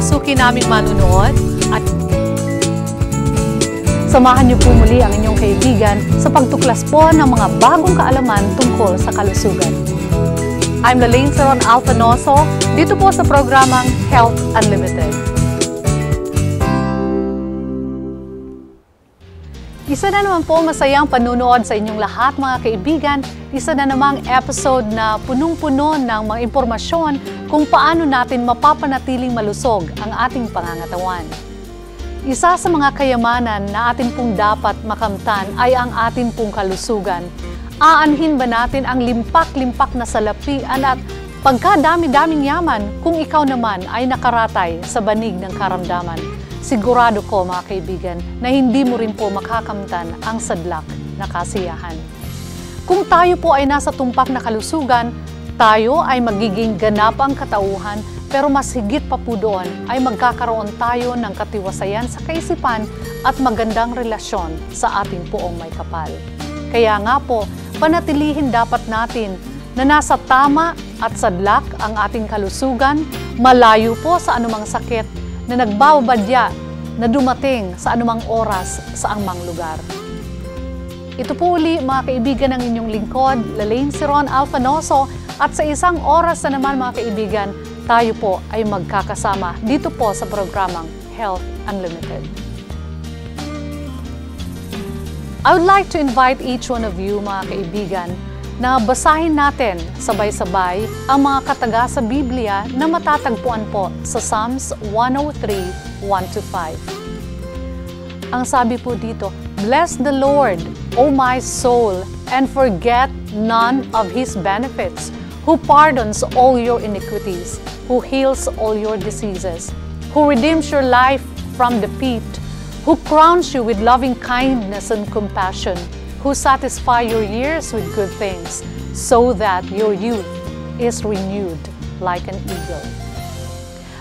mamasukin naming manunood at samahan niyo po muli ang inyong kaibigan sa pagtuklas po ng mga bagong kaalaman tungkol sa kalusugan. I'm Lalaine Saron Alfanoso, dito po sa programang Health Unlimited. Isa na naman po masayang panunood sa inyong lahat mga kaibigan. Isa na namang episode na punong-puno ng mga impormasyon kung paano natin mapapanatiling malusog ang ating pangangatawan. Isa sa mga kayamanan na atin pong dapat makamtan ay ang atin pong kalusugan. Aanhin ba natin ang limpak-limpak na salapian at pagkadami-daming yaman kung ikaw naman ay nakaratay sa banig ng karamdaman? Sigurado ko mga kaibigan na hindi mo rin po makakamtan ang sadlak na kasiyahan. Kung tayo po ay nasa tumpak na kalusugan, tayo ay magiging ganapang katauhan, pero mas higit pa po doon ay magkakaroon tayo ng katiwasayan sa kaisipan at magandang relasyon sa ating poong may kapal. Kaya nga po, panatilihin dapat natin na nasa tama at sadlak ang ating kalusugan, malayo po sa anumang sakit na nagbabadya na dumating sa anumang oras sa anumang lugar. Ito po uli mga kaibigan ng inyong lingkod, Lalaine Saron Alfanoso, at sa isang oras na naman mga kaibigan, tayo po ay magkakasama dito po sa programang Health Unlimited. I would like to invite each one of you mga kaibigan na basahin natin sabay-sabay ang mga kataga sa Biblia na matatagpuan po sa Psalms 103, 1-5. Ang sabi po dito, "Bless the Lord, O my soul, and forget none of His benefits, who pardons all your iniquities, who heals all your diseases, who redeems your life from the pit, who crowns you with loving kindness and compassion, who satisfy your years with good things, so that your youth is renewed like an eagle."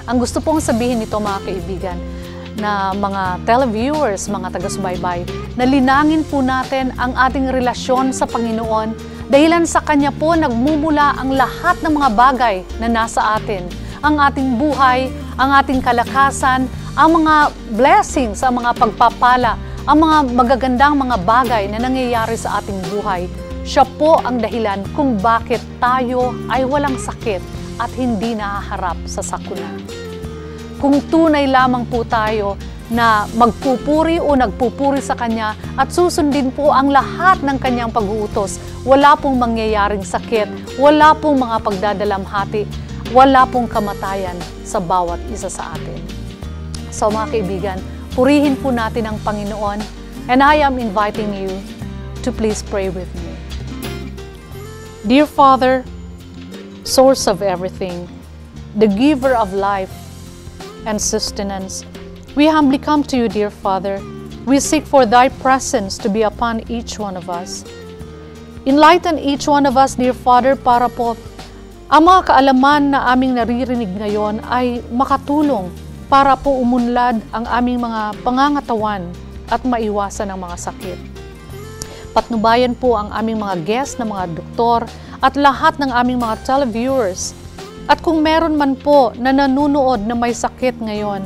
Ang gusto pong sabihin nito mga kaibigan, na mga televiewers, mga taga-subaybay, na linangin po natin ang ating relasyon sa Panginoon dahilan sa Kanya po nagmumula ang lahat ng mga bagay na nasa atin. Ang ating buhay, ang ating kalakasan, ang mga blessings, ang mga pagpapala, ang mga magagandang mga bagay na nangyayari sa ating buhay. Siya po ang dahilan kung bakit tayo ay walang sakit at hindi nahaharap sa sakuna. Kung tunay lamang po tayo na magpupuri o nagpupuri sa Kanya at susundin po ang lahat ng Kanyang pag-uutos, wala pong mangyayaring sakit, wala pong mga pagdadalamhati, wala pong kamatayan sa bawat isa sa atin. So mga kaibigan, purihin po natin ang Panginoon, and I am inviting you to please pray with me. Dear Father, source of everything, the giver of life and sustenance, we humbly come to you, dear Father. We seek for Thy presence to be upon each one of us. Enlighten each one of us, dear Father, para po ang mga kaalaman na aming naririnig ngayon ay makatulong para po umunlad ang aming mga pangangatawan at maiwasan ang mga sakit. Patnubayan po ang aming mga guest na mga doktor at lahat ng aming mga televiewers. At kung meron man po na nanunood na may sakit ngayon,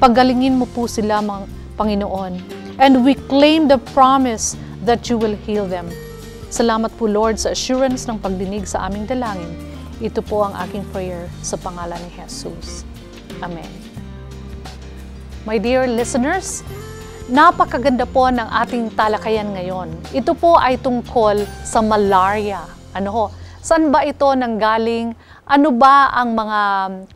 pagalingin mo po sila, mga Panginoon. And we claim the promise that you will heal them. Salamat po, Lord, sa assurance ng pagdinig sa aming dalangin. Ito po ang aking prayer sa pangalan ni Jesus. Amen. My dear listeners, napakaganda po ng ating talakayan ngayon. Ito po ay tungkol sa malaria. Saan ba ito nanggaling? Ano ba ang mga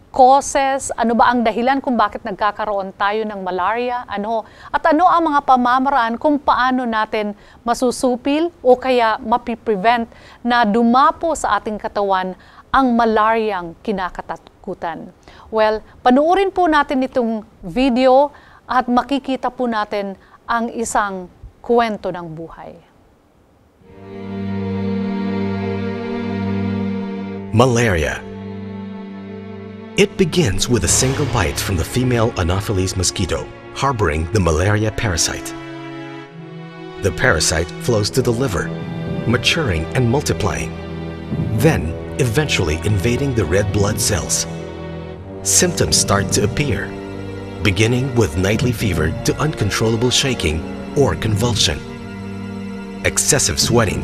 causes? Ano ba ang dahilan kung bakit nagkakaroon tayo ng malaria? At ano ang mga pamamaraan kung paano natin masusupil o kaya mapiprevent na dumapo sa ating katawan ang malaryang kinakatakutan? Well, panuorin po natin itong video at makikita po natin ang isang kwento ng buhay. Malaria. It begins with a single bite from the female Anopheles mosquito, harboring the malaria parasite. The parasite flows to the liver, maturing and multiplying, then eventually invading the red blood cells. symptoms start to appear, beginning with nightly fever to uncontrollable shaking or convulsion, excessive sweating,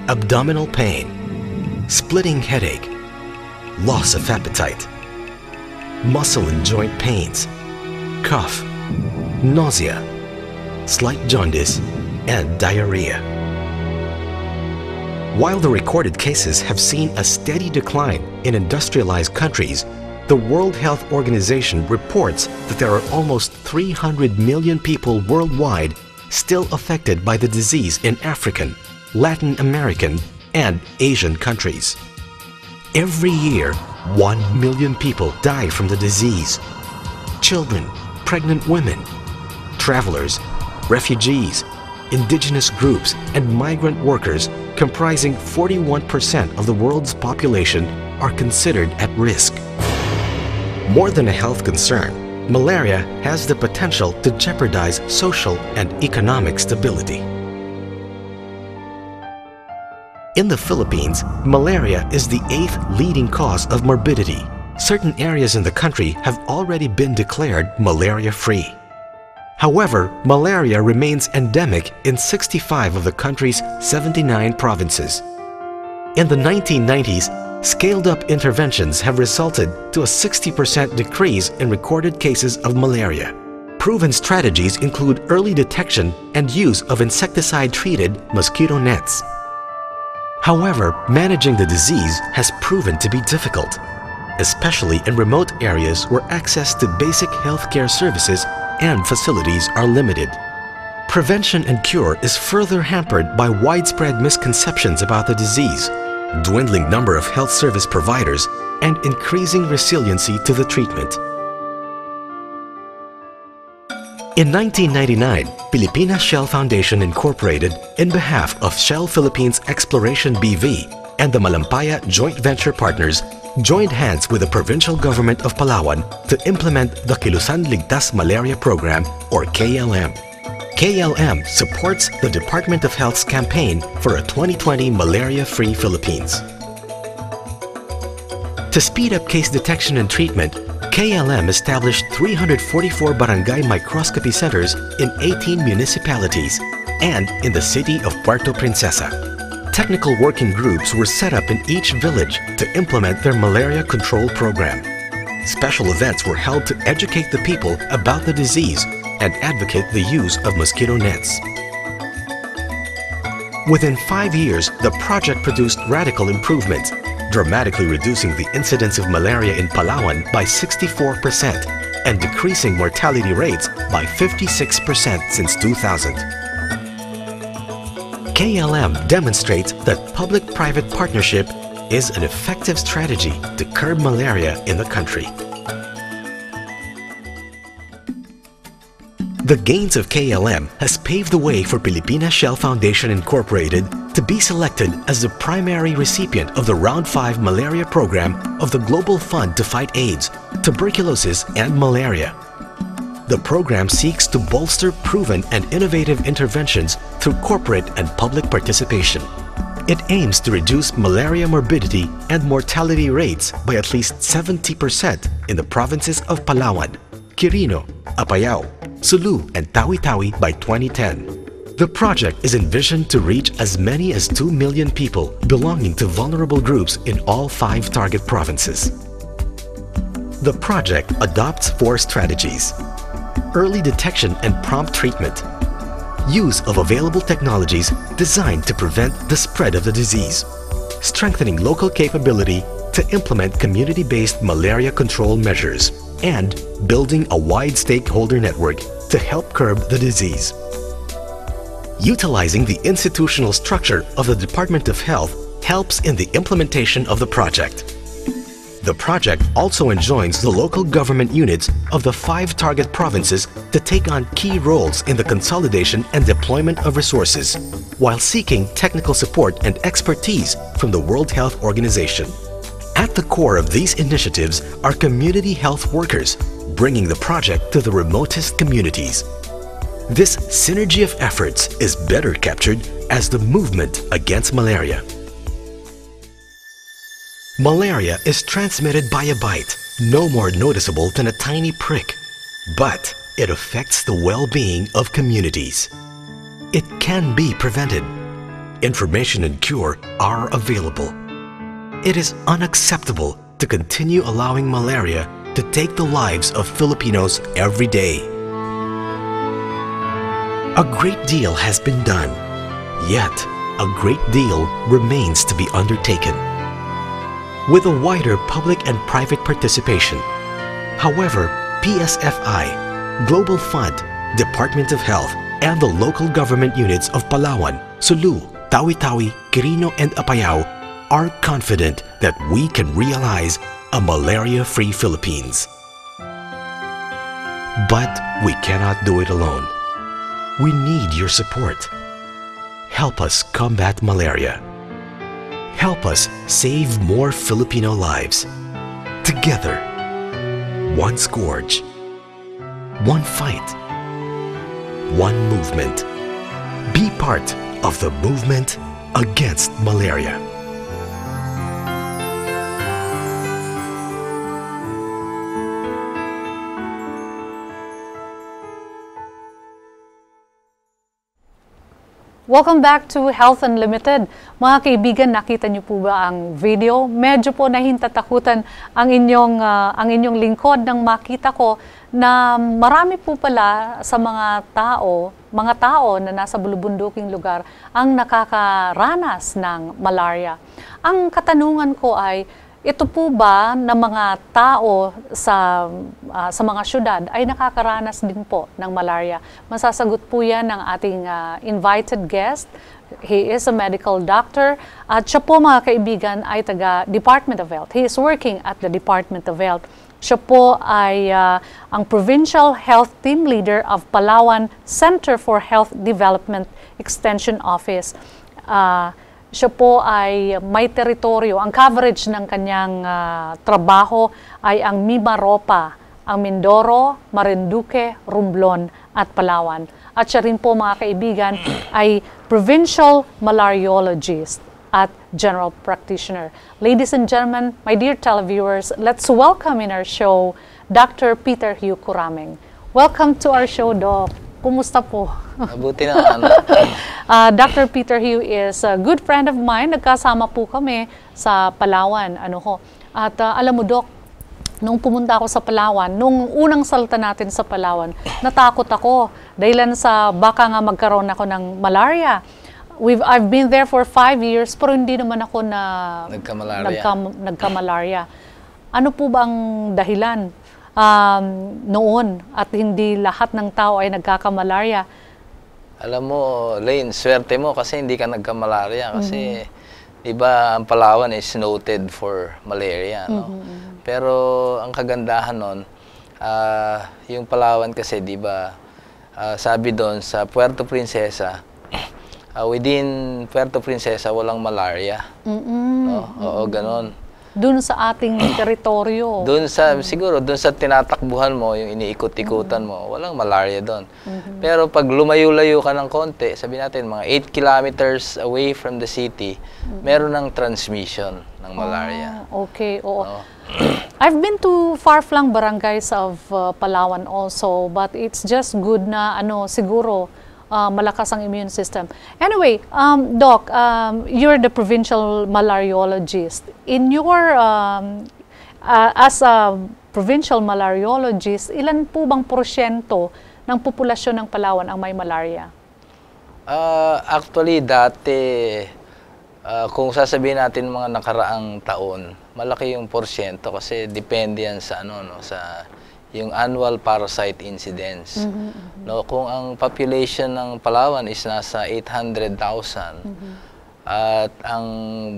abdominal pain, splitting headache, loss of appetite, muscle and joint pains, cough, nausea, slight jaundice, and diarrhea. While the recorded cases have seen a steady decline in industrialized countries, the World Health Organization reports that there are almost 300 million people worldwide still affected by the disease in African, Latin American, and Asian countries. Every year, 1 million people die from the disease. Children, pregnant women, travelers, refugees, indigenous groups, and migrant workers comprising 41% of the world's population are considered at risk. More than a health concern, malaria has the potential to jeopardize social and economic stability. In the Philippines, malaria is the 8th leading cause of morbidity. Certain areas in the country have already been declared malaria-free. However, malaria remains endemic in 65 of the country's 79 provinces. In the 1990s, scaled-up interventions have resulted to a 60% decrease in recorded cases of malaria. Proven strategies include early detection and use of insecticide-treated mosquito nets. However, managing the disease has proven to be difficult, especially in remote areas where access to basic healthcare services and facilities are limited. Prevention and cure is further hampered by widespread misconceptions about the disease, dwindling number of health service providers, and increasing resiliency to the treatment. In 1999, Pilipinas Shell Foundation Incorporated, in behalf of Shell Philippines Exploration BV and the Malampaya Joint Venture Partners, joined hands with the provincial government of Palawan to implement the Kilusan Ligtas Malaria Program, or KLM. KLM supports the Department of Health's campaign for a 2020 malaria-free Philippines. To speed up case detection and treatment, KLM established 344 barangay microscopy centers in 18 municipalities and in the city of Puerto Princesa. Technical working groups were set up in each village to implement their malaria control program. Special events were held to educate the people about the disease and advocate the use of mosquito nets. Within 5 years, the project produced radical improvements, dramatically reducing the incidence of malaria in Palawan by 64% and decreasing mortality rates by 56% since 2000. KLM demonstrates that public-private partnership is an effective strategy to curb malaria in the country. The gains of KLM has paved the way for Pilipinas Shell Foundation Incorporated to be selected as the primary recipient of the Round 5 Malaria Program of the Global Fund to Fight AIDS, Tuberculosis, and Malaria. The program seeks to bolster proven and innovative interventions through corporate and public participation. It aims to reduce malaria morbidity and mortality rates by at least 70% in the provinces of Palawan, Quirino, Apayao, Sulu, and Tawi-Tawi by 2010. The project is envisioned to reach as many as 2 million people belonging to vulnerable groups in all 5 target provinces. The project adopts 4 strategies: early detection and prompt treatment, use of available technologies designed to prevent the spread of the disease, strengthening local capability to implement community-based malaria control measures, and building a wide stakeholder network to help curb the disease. Utilizing the institutional structure of the Department of Health helps in the implementation of the project. The project also enjoins the local government units of the 5 target provinces to take on key roles in the consolidation and deployment of resources, while seeking technical support and expertise from the World Health Organization. At the core of these initiatives are community health workers, bringing the project to the remotest communities. This synergy of efforts is better captured as the movement against malaria. Malaria is transmitted by a bite, no more noticeable than a tiny prick. But it affects the well-being of communities. It can be prevented. Information and cure are available. It is unacceptable to continue allowing malaria to take the lives of Filipinos every day. A great deal has been done, yet a great deal remains to be undertaken. With a wider public and private participation, however, PSFI, Global Fund, Department of Health, and the local government units of Palawan, Sulu, Tawi-Tawi, Quirino, and Apayao are confident that we can realize a malaria-free Philippines. But we cannot do it alone. We need your support. Help us combat malaria. Help us save more Filipino lives. Together, one scourge, one fight, one movement. Be part of the movement against malaria. Welcome back to Health Unlimited. Mga kaibigan, nakita niyo po ba ang video? Medyo po nahintatakutan ang inyong lingkod nang makita ko na marami po pala sa mga tao na nasa bulubunduking lugar ang nakakaranas ng malaria. Ang katanungan ko ay, ito po ba na mga tao sa mga syudad ay nakakaranas din po ng malaria? Masasagot po yan ng ating invited guest. He is a medical doctor at siya po, mga kaibigan, ay taga Department of Health. He is working at the Department of Health. Siya po ay ang Provincial Health Team Leader of Palawan Center for Health Development Extension Office. Siya po ay may teritoryo. Ang coverage ng kanyang trabaho ay ang Mimaropa, ang Mindoro, Marinduque, Romblon at Palawan. At siya rin po, mga kaibigan, ay Provincial Malariologist at General Practitioner. Ladies and gentlemen, my dear televiewers, let's welcome in our show Dr. Peter Hugh Curameng. Welcome to our show, Doc. Kumusta po? Mabuti na. Dr. Peter Hugh is a good friend of mine. Nagkasama po kami sa Palawan. At alam mo, Doc, nung pumunta ako sa Palawan, nung unang salta natin sa Palawan, natakot ako. Dahilan sa baka nga magkaroon ako ng malaria. I've been there for 5 years, pero hindi naman ako nagka-malaria. Ano po ba ang dahilan noon at hindi lahat ng tao ay nagkaka-malaria? Alam mo, Lane, swerte mo kasi hindi ka nagka-malaria kasi di ba ang Palawan is noted for malaria, no? Pero ang kagandahan nun, yung Palawan kasi di ba sabi doon sa Puerto Princesa, within Puerto Princesa walang malaria. No? Oo, ganon. Doon sa ating teritoryo. Doon sa, siguro, doon sa tinatakbuhan mo, yung iniikot-ikutan mo, walang malaria doon. Pero pag lumayo-layo ka ng konti, sabi natin, mga 8 kilometers away from the city, meron ng transmission ng malaria. Okay, oo. No? I've been to far-flung barangays of Palawan also, but it's just good na, siguro, malakas ang immune system. Anyway, Doc, you're the provincial malariologist. In your, as a provincial malariologist, ilan po bang porsyento ng populasyon ng Palawan ang may malaria? Actually, dati, kung sasabihin natin mga nakaraang taon, malaki yung porsyento kasi depende yan sa sa yung annual parasite incidence. No, kung ang population ng Palawan is nasa 800,000 at ang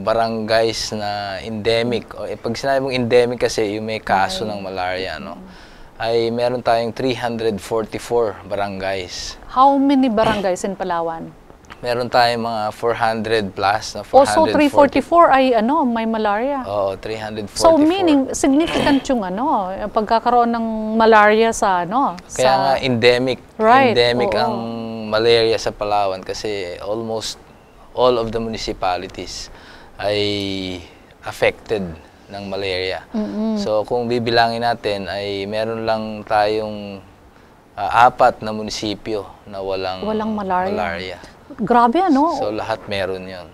barangays na endemic, o pag sinabi mong endemic kasi yung may kaso ng malaria, ay meron tayong 344 barangays. How many barangays in Palawan? Meron taying mga 400 plus na 440. Also 344 ay may malaria. Oo, 344. So meaning significant yung pagkakaroon ng malaria sa Kaya nga endemic. Right. Endemic ang malaria sa Palawan kasi almost all of the municipalities ay affected ng malaria. So kung bibilangin natin ay meron lang tayong 4 na munisipyo na walang malaria. Grabe, ano? So lahat meron 'yon.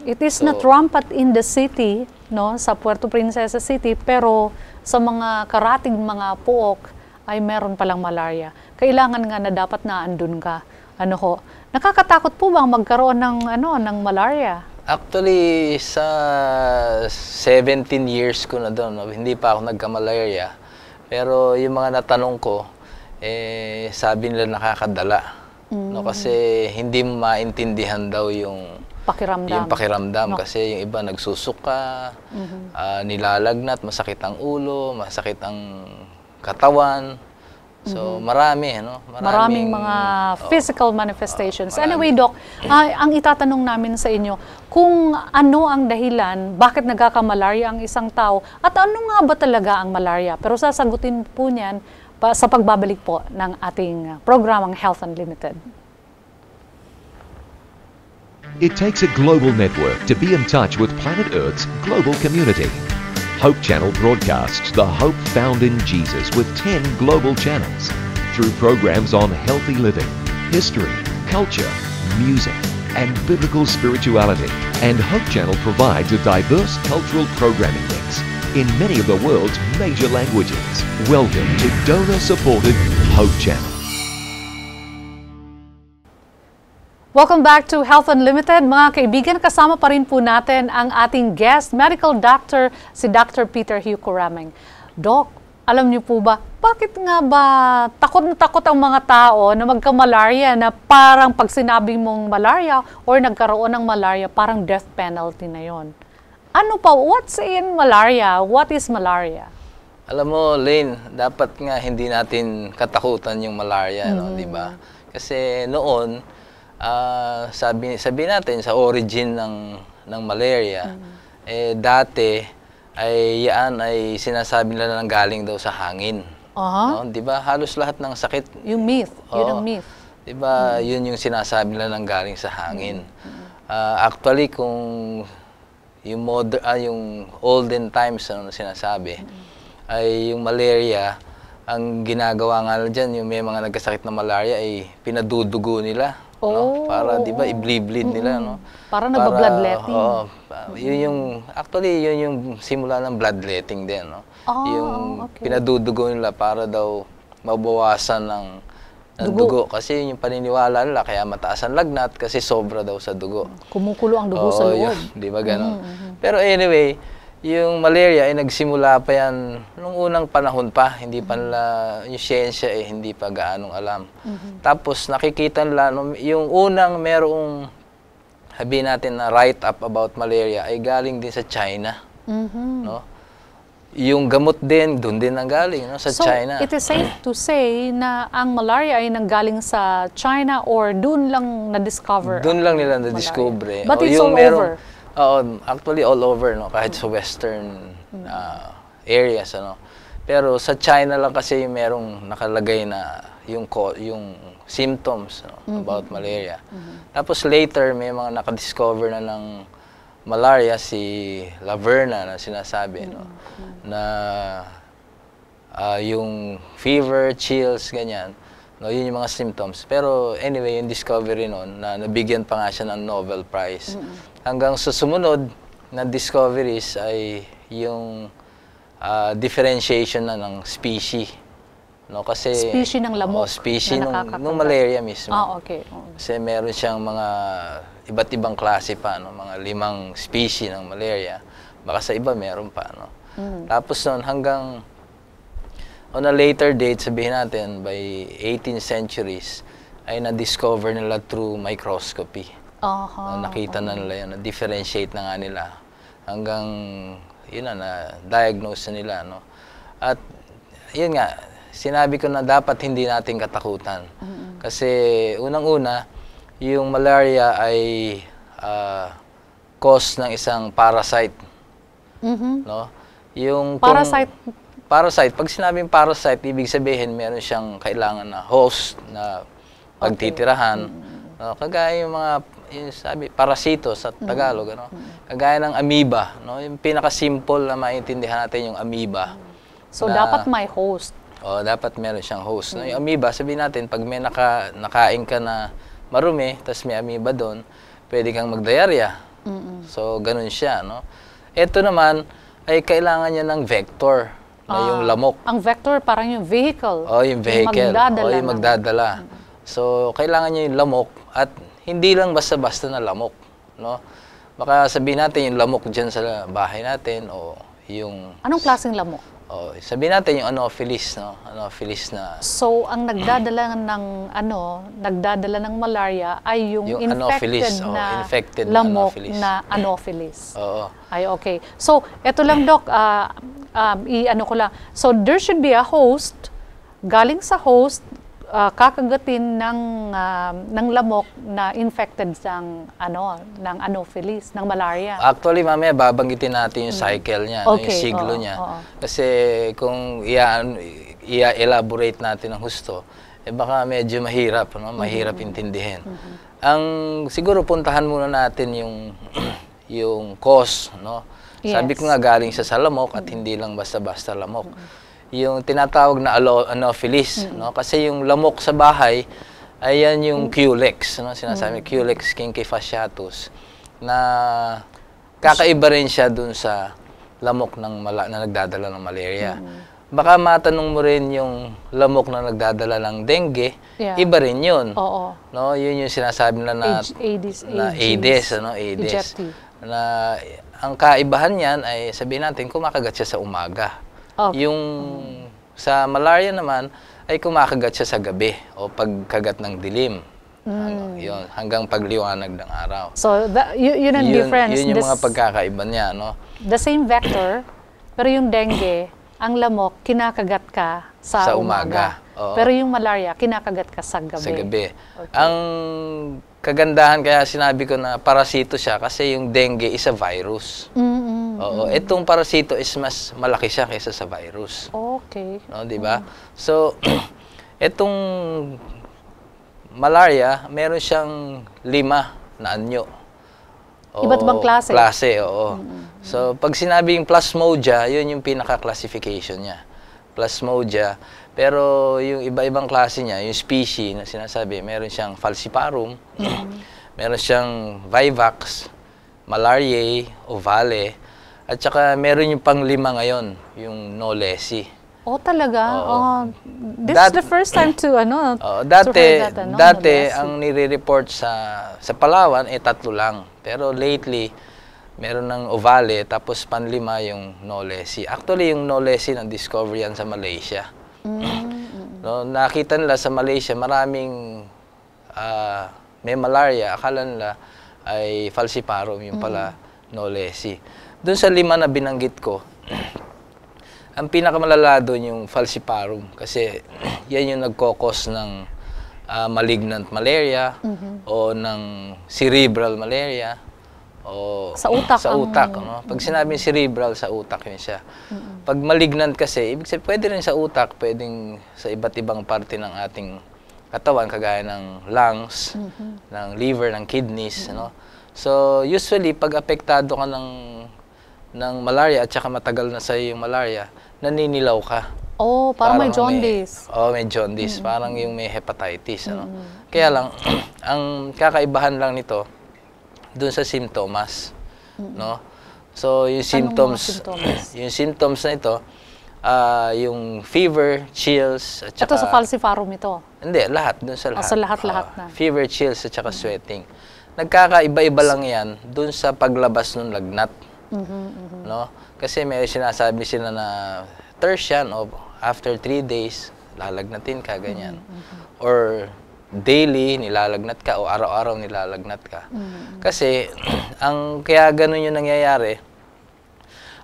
It is not rampant in the city, no, sa Puerto Princesa City, pero sa mga karating mga puok ay meron palang malaria. Kailangan nga na dapat na andun ka. Ano ho? Nakakatakot po bang magkaroon ng malaria? Actually, sa 17 years ko na doon, hindi pa ako nagka-malaria. Pero yung mga natanong ko, sabi nila nakakadala. No, kasi hindi mo maintindihan daw yung pakiramdam. Kasi yung iba nagsusuka, nilalagnat, masakit ang ulo, masakit ang katawan. So, maraming mga physical manifestations. Anyway, Doc, ang itatanong namin sa inyo, kung ano ang dahilan, bakit nagkakamalarya ang isang tao, at ano nga ba talaga ang malaria? Pero sasagutin po niyan sa pagbabalik po ng ating programang Health Unlimited. It takes a global network to be in touch with planet Earth's global community. Hope Channel broadcasts the hope found in Jesus with 10 global channels through programs on healthy living, history, culture, music, and biblical spirituality. And Hope Channel provides a diverse cultural programming mix in many of the world's major languages. Welcome to donor-supported Hope Channel. Welcome back to Health Unlimited. Mga kaibigan, kasama pa rin po natin ang ating guest, medical doctor, si Dr. Peter Hugh Corameng. Doc, alam niyo po ba, bakit nga ba takot na takot ang mga tao na magka-malaria, na parang pag sinabing mong malaria or nagkaroon ng malaria, parang death penalty na yon? Ano pa? What's in malaria? What is malaria? Alam mo, Lane, dapat nga hindi natin katakutan yung malaria, no, di ba? Kasi noon, sabi natin sa origin ng malaria, dati ay sinasabi nila nang galing daw sa hangin. No? 'Di ba? Halos lahat ng sakit. Yung myth, yun ang myth. 'Di ba? Yun yung sinasabi nila nang galing sa hangin. Actually, kung yung olden times na sinasabi, ay yung malaria, ang ginagawa nga dyan, yung may mga nagkasakit ng malaria ay pinadudugo nila. No? Para, di ba, i-bleed nila, no? Para nagba-bloodletting. Actually, yun yung simula ng bloodletting din, no? Yung pinadudugo nila para daw mabawasan ng dugo. Kasi yun yung paniniwala nila, kaya mataas ang lagnat kasi sobra daw sa dugo. Kumukulo ang dugo sa loob. Di ba, gano'n? Pero anyway, yung malaria ay nagsimula pa yan nung unang panahon pa, hindi pa nila, yung siyensya hindi pa gaanong alam. Tapos nakikita nila, yung unang merong, sabihin natin na write-up about malaria ay galing din sa China. No? Yung gamot din, doon din ang galing, no? Sa China. So, it is safe to say na ang malaria ay nanggaling sa China or doon lang na-discover? Doon lang nila na-discover. But it's all over? Actually all over, no, kahit sa western areas, ano. Pero sa China lang kasi merong nakalagay na yung symptoms, no, about malaria. Tapos later may mga nakadiscover na ng malaria, si Laverna na sinasabi, no, na yung fever, chills, ganyan. No, yun yung mga symptoms. Pero anyway, yung discovery noon, na nabigyan pa nga siya ng Nobel Prize. Hanggang sa sumunod na discoveries ay yung differentiation na ng species. No, kasi, species ng lamok species ng malaria mismo. Okay. Kasi meron siyang mga iba't ibang klase pa, no, mga 5 species ng malaria. Baka sa iba meron pa. No? Tapos noon hanggang on a later date, sabihin natin, by 18th centuries, ay na-discover nila through microscopy. Nakita na nila yun, na-differentiate na nga nila. Hanggang, yun na-diagnose na nila. No? At, yun nga, sinabi ko na dapat hindi natin katakutan. Kasi, unang-una, yung malaria ay cause ng isang parasite. No? Yung parasite, pag sinabing parasite, ibig sabihin meron siyang kailangan na host na pagtitirahan. No, kagaya yung mga yung sabi, parasito sa Tagalog, ano? Kagaya ng amoeba, no? Yung pinaka-simple na maintindihan natin yung amoeba. So, dapat may host. Dapat meron siyang host. No? Yung amoeba, sabihin natin, pag may nakain ka na marumi, tapos may amoeba doon, pwede kang mag-diarrhea. So, ganun siya, no? Ito naman, ay kailangan niya ng vector, na yung lamok. Ang vector, parang yung vehicle. Yung vehicle. Yung magdadala. So, kailangan niya yung lamok, at hindi lang basta-basta na lamok, no? Baka sabihin natin yung lamok dyan sa bahay natin, o yung... Anong klaseng lamok? Sabihin natin yung Anopheles, no? Anopheles na... So, ang nagdadala ng malaria ay yung infected lamok na Anopheles. Ay, okay. So, eto lang, Doc, ko lang. So, there should be a host, galing sa host, kakagatin ng lamok na infected ng Anopheles, ng malaria. Actually, mamaya babanggitin natin yung cycle niya, yung siglo niya. Kasi kung i-elaborate natin ng husto, baka medyo mahirap, no? Mahirap intindihin. Ang siguro puntahan muna natin yung cause, no? Sabi ko nga galing sa lamok at hindi lang basta-basta lamok. Yung tinatawag na Anopheles, no? Kasi yung lamok sa bahay, ayan yung Culex, no? Sinasabi Culex kinkyfasciatus, na kakaiba rin siya dun sa lamok na nagdadala ng malaria. Baka matanong mo rin yung lamok na nagdadala ng dengue, iba rin yun. No? Yun yung sinasabi na Aedes, ano? Aedes. Na ang kaibahan niyan ay sabihin natin kumakagat siya sa umaga. Yung sa malaria naman ay kumakagat siya sa gabi o pagkagat ng dilim. Yun, hanggang pagliwanag ng araw. So, yun ang difference. Yun yung mga pagkakaiba niya, no? The same vector, pero yung dengue, ang lamok, kinakagat ka sa umaga. Pero yung malaria, kinakagat ka sa gabi. Sa gabi. Ang kagandahan kaya sinabi ko na parasito siya kasi yung dengue is a virus. Itong parasito is mas malaki siya kaysa sa virus. Okay. No, di ba? So, itong malaria, meron siyang 5 na anyo. Iba't ibang klase? Klase, oo. So, pag sinabing Plasmodia, yun yung pinaka-classification niya. Plasmodia. Pero yung iba-ibang klase niya, yung species na sinasabi, meron siyang Falciparum, meron siyang Vivax, Malariae, Ovale, at saka meron yung pang-5 ngayon, yung Knowlesi. Talaga? This is the first time to, dati ang nire-report sa Palawan, 3 lang. Pero lately, meron ng Ovale, tapos pang-5 yung Knowlesi. Actually, yung Knowlesi na-discover yan sa Malaysia. No, nakita nila sa Malaysia, maraming may malaria. Akala nila ay Falciparum, yung pala Knowlesi. Doon sa 5 na binanggit ko, ang pinakamalala doon yung Falciparum kasi yan yung nagkokos ng malignant malaria o ng cerebral malaria o sa utak. No? Pag sinabing cerebral, sa utak yun siya. Pag malignant kasi, ibig sabihin, pwede rin sa utak, pwedeng sa iba't ibang parte ng ating katawan, kagaya ng lungs, ng liver, ng kidneys. No? So, usually, pag apektado ka ng malaria at saka matagal na sa'yo yung malaria, naninilaw ka. Parang may jaundice. May jaundice. Parang yung may hepatitis. Ano? Kaya lang, ang kakaibahan lang nito, dun sa symptoms. No? So, yung symptoms na ito, yung fever, chills, at saka... Ito sa Falciparum ito? Hindi, lahat. Dun sa lahat. Sa lahat-lahat na. Fever, chills, at saka sweating. Nagkakaiba-iba lang yan dun sa paglabas ng lagnat. No? Kasi may sinasabi sila na tertian o after 3 days, lalagnatin ka, ganyan. Or daily, nilalagnat ka o araw-araw nilalagnat ka. Kasi, kaya ganun yung nangyayari,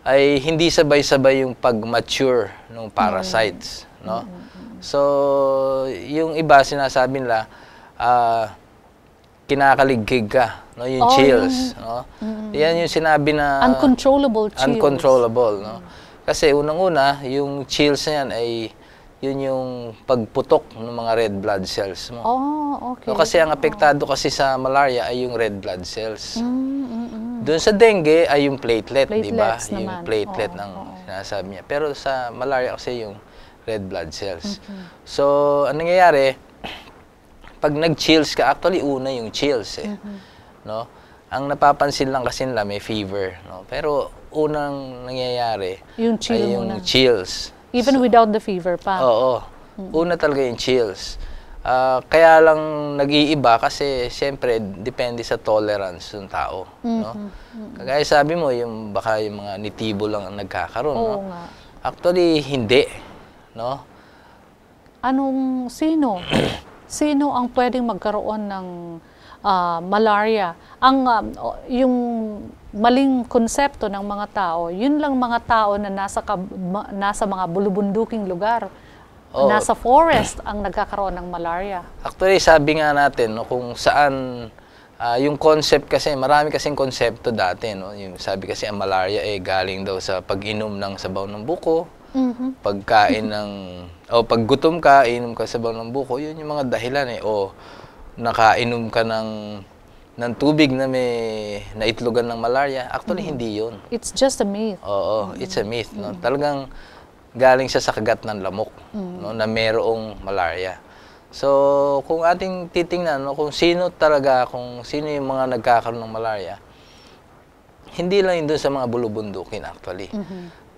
ay hindi sabay-sabay yung pag-mature ng parasites. No? So, yung iba, sinasabi nila, kinakaligkig ka, no? Yung chills, no? Yan yung sinabi na uncontrollable chills. Uncontrollable, no? Kasi unang-una, yung chills na yan ay yun yung pagputok ng mga red blood cells mo. Oh, okay. No, kasi ang apektado kasi sa malaria ay yung red blood cells. Doon sa dengue ay yung platelet, di ba? Platelets Yung naman. platelet Oo, ng oo. sinasabi niya. Pero sa malaria kasi yung red blood cells. So, ang nangyayari, pag nag-chills ka, actually una yung chills eh. No? Ang napapansin lang kasi nila may fever, no? Pero unang nangyayari Yung chill ay yung muna. chills. Even without the fever pa. Oo. Una talaga yung chills. Kaya lang nag-iiba kasi siyempre depende sa tolerance ng tao, no? Kagaya sabi mo, yung baka yung mga nitibo lang ang nagkakaroon, Oo no? nga. Actually hindi, no? Sino? Sino ang pwedeng magkaroon ng malaria? Yung maling konsepto ng mga tao, yun lang mga tao na nasa mga bulubunduking lugar, Oo. nasa forest ang nagkakaroon ng malaria. Actually, sabi nga natin, no, kung saan yung concept kasi, marami kasing konsepto dati, no? Yung sabi kasi ang malaria galing daw sa pag-inom ng sabaw ng buko, pagkain ng pag gutom ka, inom ka sabaw ng buko, yun yung mga dahilan o nakainom ka ng tubig na may naitlogan ng malaria. Actually, hindi yun. It's just a myth. Oo, it's a myth, no? Talagang galing siya sa kagat ng lamok, no, na mayroong malaria. So, kung ating titingnan, no, kung sino yung mga nagkakaroon ng malaria, hindi lang yun doon sa mga bulubundukin actually.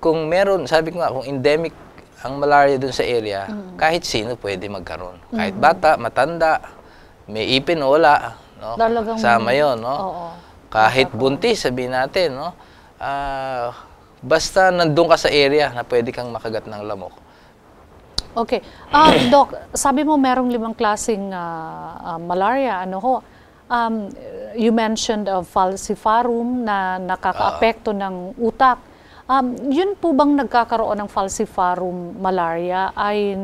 Kung meron, sabi ko nga, kung endemic ang malaria doon sa area, kahit sino pwede magkaroon. Kahit bata, matanda, may ipin o wala, no? Talagang Sama yun, no? Oo. Kahit buntis, sabihin natin, no? Basta nandun ka sa area na pwede kang makagat ng lamok. Okay. Doc, sabi mo merong 5 klaseng malaria. You mentioned of falciparum na nakakaapekto ng utak. Yun po bang nagkakaroon ng falciparum malaria ay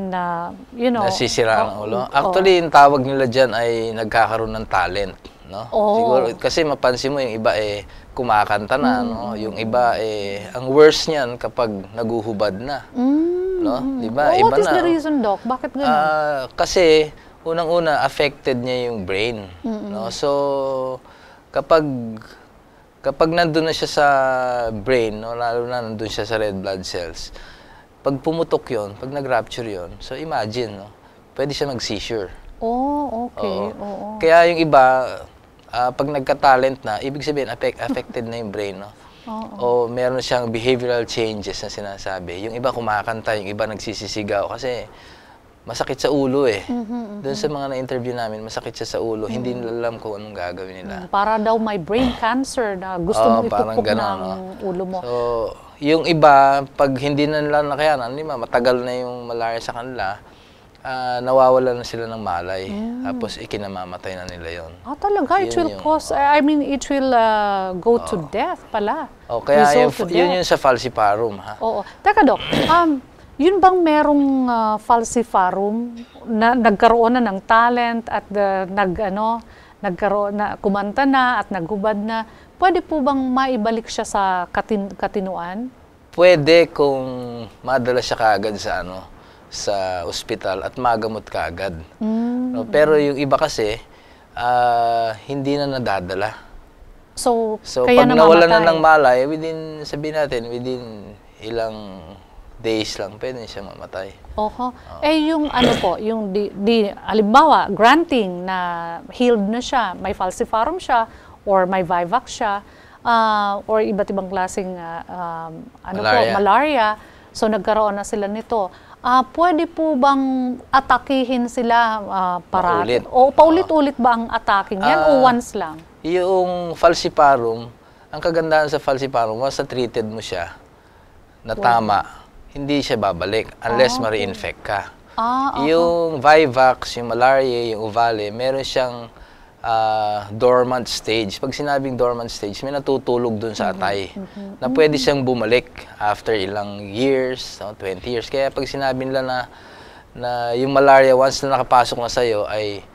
Nasisira ng ulo. Actually, yung tawag nila dyan ay nagkakaroon ng talent. No? Siguro, kasi mapansin mo yung iba kumakanta na, no? Yung iba ang worst niyan kapag naguhubad na. No? Diba? What Iba is na. the reason, Doc? Bakit ganun? Kasi unang-una affected niya yung brain, no? So kapag nandun na siya sa brain, no, lalo na nandun siya sa red blood cells, pag pumutok 'yon, pag nag-rupture 'yon, so imagine, no, pwede siya mag-seizure. Oh, okay. Oo. Kaya yung iba, pag nagka-talent na, ibig sabihin affected na yung brain, no? O meron siyang behavioral changes na sinasabi. Yung iba kumakanta, yung iba nagsisisigaw kasi masakit sa ulo Doon sa mga na-interview namin, masakit siya sa ulo. Hindi nila alam kung anong gagawin nila. Para daw may brain cancer na gusto mong parang ipukpok ganun, ng ulo mo. So, yung iba, pag hindi na nila nakayanan, matagal na yung malaria sa kanila, nawawala na sila ng malay. Tapos ikinamamatay na nila yon. Talaga? It will cause, it will go to death pala. Kaya Result to yun death. yung sa falciparum, ha? Oo. Teka, Doc, yun bang merong falciparum na nagkaroon na ng talent at nagkaroon na, kumanta na at naghubad na, pwede po bang maibalik siya sa katinuan? Pwede kung madala siya kaagad sa ospital at magamot kaagad. No, pero yung iba kasi, hindi na nadadala. So kaya pag nawala na ng namamatay. malay, sabihin natin, within ilang days lang, pwede siya mamatay. Yung yung halimbawa, granting na healed na siya, may falciparum siya, or may vivax siya, or iba't ibang klaseng malaria, so nagkaroon na sila nito. Pwede po bang atakihin sila parati? Paulit. O paulit-ulit ba ang ataking yan o once lang? Yung falciparum, ang kagandahan sa falciparum, once treated mo siya na tama, hindi siya babalik unless ma-reinfect ka. Yung vivax, yung malaria, yung uvale, meron siyang dormant stage. Pag sinabing dormant stage, may natutulog dun sa atay na pwede siyang bumalik after ilang years, 20 years. Kaya pag sinabi nila na yung malaria, once na nakapasok na sa'yo, ay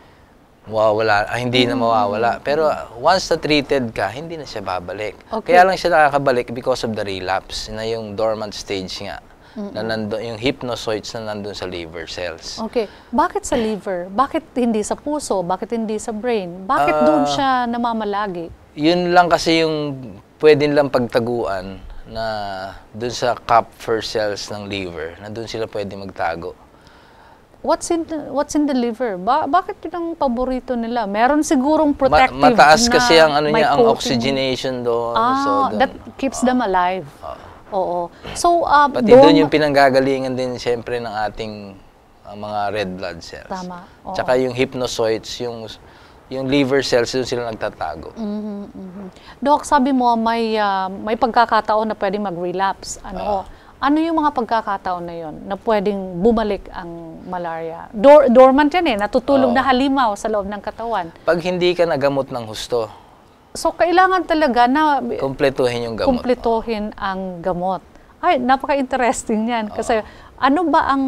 mawawala, hindi na mawawala. Pero once na treated ka, hindi na siya babalik. Kaya lang siya nakakabalik because of the relapse, na yung dormant stage nga. na nandun, yung hypnozoites na nandun sa liver cells. Okay. Bakit sa liver? Bakit hindi sa puso? Bakit hindi sa brain? Bakit doon siya namamalagi? Yun lang kasi yung pwedeng lang pagtaguan na doon sa Kupffer cells ng liver, na doon sila pwede magtago. What's in the liver? Bakit yun ang paborito nila? Meron sigurong protective mataas na kasi ang may ang coating. oxygenation doon. That keeps them alive. Oo. So, pati doon yung pinanggagalingan din siyempre ng ating mga red blood cells. Tama. Oo. Tsaka yung hypnozoites, yung liver cells, doon sila nagtatago. Doc, sabi mo may pagkakataon na pwedeng mag-relapse. Ano yung mga pagkakataon na yon na pwedeng bumalik ang malaria? Dormant yan natutulog na halimaw sa loob ng katawan. Pag hindi ka nagamot ng husto, so kailangan talaga na kumpletuhin yung gamot. Kumpletuhin ang gamot. Ay, napaka-interesting yan. Kasi ano ba ang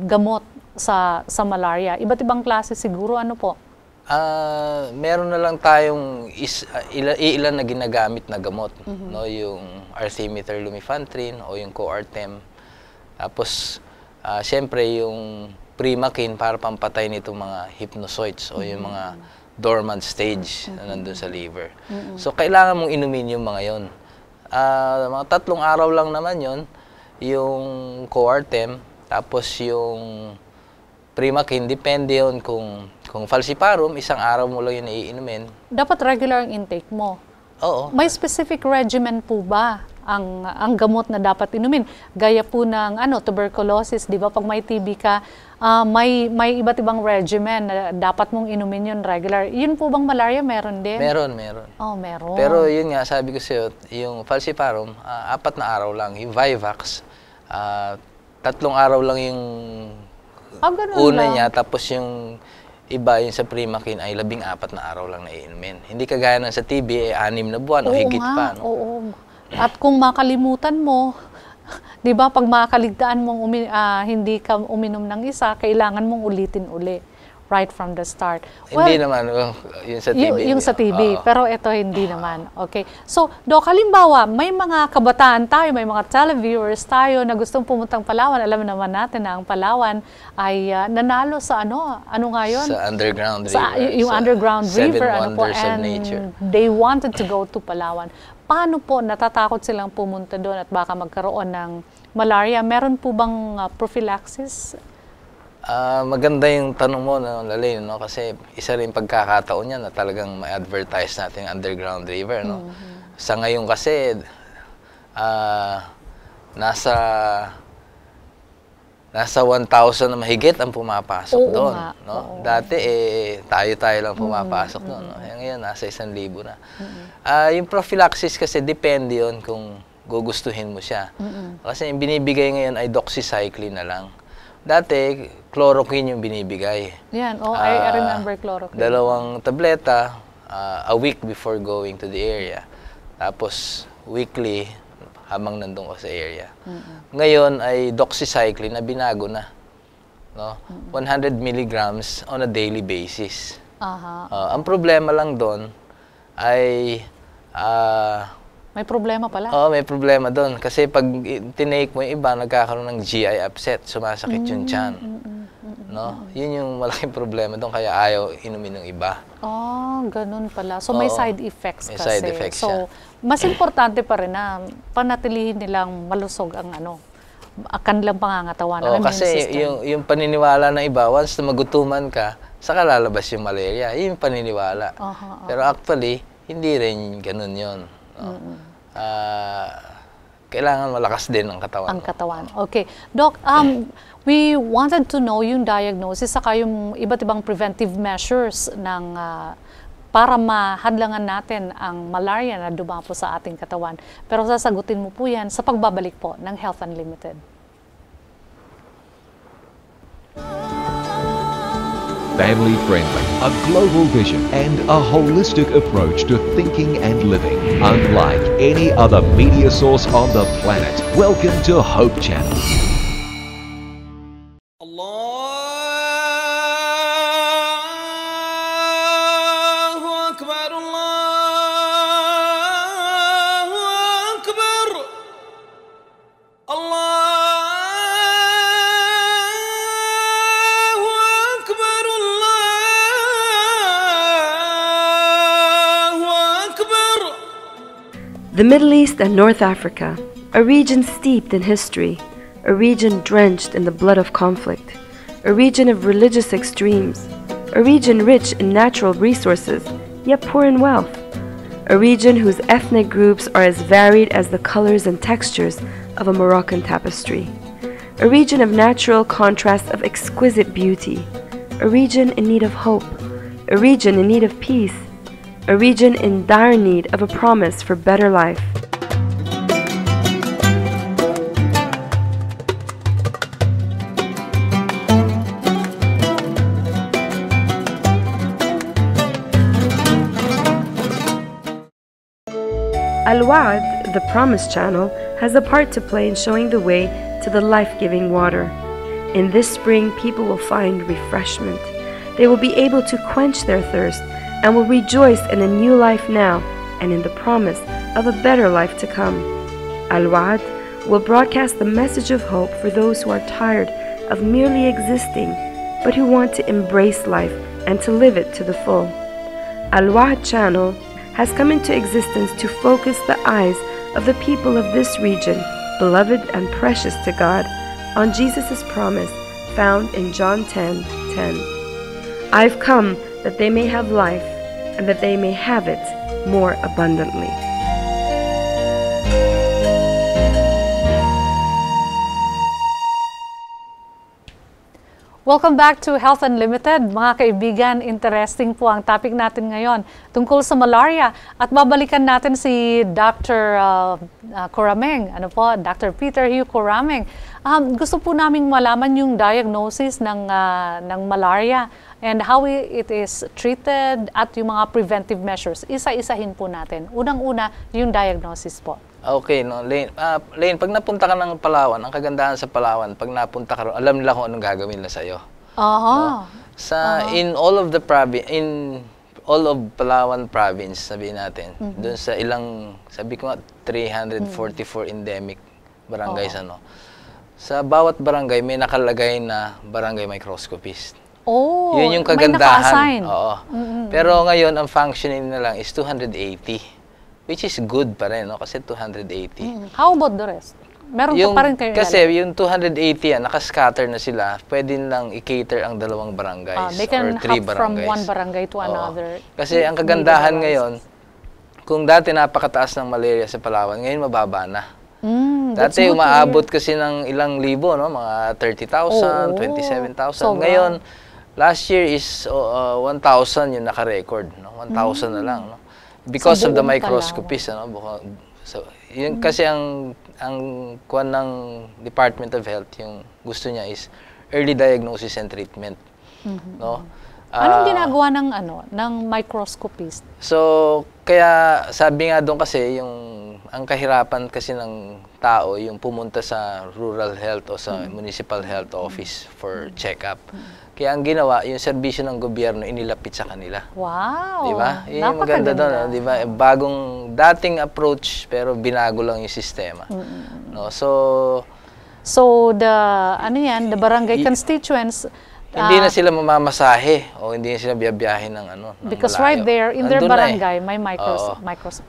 gamot sa malaria? Iba't ibang klase siguro, ano po? Meron na lang tayong ilan na ginagamit na gamot, no, yung artemether lumefantrine o yung Coartem. Tapos syempre yung Primakin para pampatay nitong mga hypnozoites o yung mga dormant stage na nandun sa liver. So kailangan mong inumin yung mga yon. Mga 3 araw lang naman yon, yung Coartem, tapos yung Primakin, depende yun kung falciparum, 1 araw mo lang yun iinumin. Dapat regular ang intake mo. Oo. May specific regimen po ba ang gamot na dapat inumin? Gaya po ng tuberculosis, di ba? Pag may TB ka, may iba't ibang regimen na dapat mong inumin yun regular. Yun po bang malaria? Meron din? Meron. Oh, meron. Pero yun nga, sabi ko sa'yo, yung falciparum, 4 na araw lang. Yung Vivax, 3 araw lang yung una lang niya, tapos yung iba, yung sa Primakin ay 14 na araw lang na iinumin. Hindi kagaya ng sa TB, 6 na buwan o higit pa. No? Oo. At kung makalimutan mo, di ba, pag makakaligtaan mong hindi ka uminom ng isa, kailangan mong ulitin uli. Right from the start. Hindi naman, yung sa TB. Yung sa TB, pero ito hindi naman. Okay. So, Doc, halimbawa, may mga kabataan tayo, may mga televiewers tayo na gustong pumuntang Palawan. Alam naman natin na ang Palawan ay nanalo sa ano nga yun? Sa Underground River. Yung Underground River. Seven Wonders of Nature. They wanted to go to Palawan. Paano po natatakot silang pumunta doon at baka magkaroon ng malaria? Meron po bang prophylaxis? Maganda yung tanong mo, Lalay, no? Kasi isa rin pagkakataon yan na talagang ma-advertise natin yung Underground River. No? Sa ngayon kasi, nasa 1,000 na mahigit ang pumapasok doon. No? Dati, tayo-tayo lang pumapasok doon. No? Ngayon, nasa 1,000 na. Yung prophylaxis kasi, depende yun kung gugustuhin mo siya. Kasi yung binibigay ngayon ay doxycycline na lang. Dati, chloroquine yung binibigay. Yan, I remember chloroquine. 2 tableta a week before going to the area. Tapos, weekly habang nandun ka sa area. Ngayon ay doxycycline na binago na. No? 100 milligrams on a daily basis. Ang problema lang doon ay may problema pala. Oo, may problema doon. Kasi pag tinake mo yung iba, nagkakaroon ng GI upset, sumasakit yung tiyan. No? Yun yung malaking problema doon, kaya ayaw inumin ng iba. Ganun pala. So may side effects kasi. May side effects siya. So, mas importante pa rin na panatilihin nilang malusog ang kanilang pangangatawan, ang immune kasi system. yung paniniwala ng iba, once na magutuman ka, saka lalabas yung malaria. Yun yung paniniwala. Pero actually, hindi rin ganun yun. No? Kailangan malakas din ang katawan. Ang katawan. Okay. Doc, we wanted to know yung diagnosis saka yung iba't ibang preventive measures para mahadlangan natin ang malaria na dumapo sa ating katawan. Pero sasagutin mo po yan sa pagbabalik po ng Health Unlimited. Family-friendly, a global vision and a holistic approach to thinking and living. Unlike any other media source on the planet. Welcome to Hope Channel. Allah The Middle East and North Africa, a region steeped in history, a region drenched in the blood of conflict, a region of religious extremes, a region rich in natural resources, yet poor in wealth, a region whose ethnic groups are as varied as the colors and textures of a Moroccan tapestry, a region of natural contrast of exquisite beauty, a region in need of hope, a region in need of peace, a region in dire need of a promise for better life. Al-Wa'd, the Promise Channel, has a part to play in showing the way to the life-giving water. In this spring, people will find refreshment. They will be able to quench their thirst and will rejoice in a new life now and in the promise of a better life to come. Al-Wa'd will broadcast the message of hope for those who are tired of merely existing but who want to embrace life and to live it to the full. Al-Wa'd channel has come into existence to focus the eyes of the people of this region, beloved and precious to God, on Jesus' promise found in John 10:10. I've come that they may have life and that they may have it more abundantly. Welcome back to Health Unlimited. Mga kaibigan, interesting po ang topic natin ngayon tungkol sa malaria. At babalikan natin si Dr. Corameng, Dr. Peter Hugh Corameng. Gusto po naming malaman yung diagnosis ng malaria and how it is treated at yung mga preventive measures. Isa-isahin po natin. Unang-una, yung diagnosis po. Okay, no, Lane, pag napunta ka ng Palawan, ang kagandahan sa Palawan, pag napunta ka ron, alam nila kung anong gagawin na sa'yo. No? In all of Palawan province, sabihin natin, doon sa ilang, sabi ko nga, 344 endemic barangays, sa bawat barangay, may nakalagay na barangay microscopist. Oh, yun yung kagandahan. Oo. Pero ngayon, ang functioning na lang is 280. Which is good pa rin, no? Kasi 280. How about the rest? Meron pa rin kayo kasi yung 280 yan, nakascatter na sila, pwede lang i-cater ang dalawang barangays they can or 3 hop barangays. from one barangay to another. Kasi ang kagandahan ngayon, kung dati napakataas ng malaria sa Palawan, ngayon mababa na. Dati umaabot kasi ng ilang libo, no? Mga 30,000, 27,000. Ngayon, last year is 1,000 yung naka-record. No? 1,000 na lang. No? Because of the microscopies, so, yun kasi ang kuwan ng Department of Health, yung gusto niya is early diagnosis and treatment. No? Anong ginagawa ng microscopist? So, kaya sabi nga doon kasi ang kahirapan kasi ng tao yung pumunta sa rural health o sa municipal health office for check-up. Kaya ang ginawa, yung serbisyo ng gobyerno, inilapit sa kanila. Wow! Diba? Yun yung maganda doon, diba? Bagong dating approach, pero binago lang yung sistema. No? So the barangay constituents, hindi na sila mamamasahe o hindi na sila biyabiyahe ng because malayo. Right there, in their barangay, may microscope.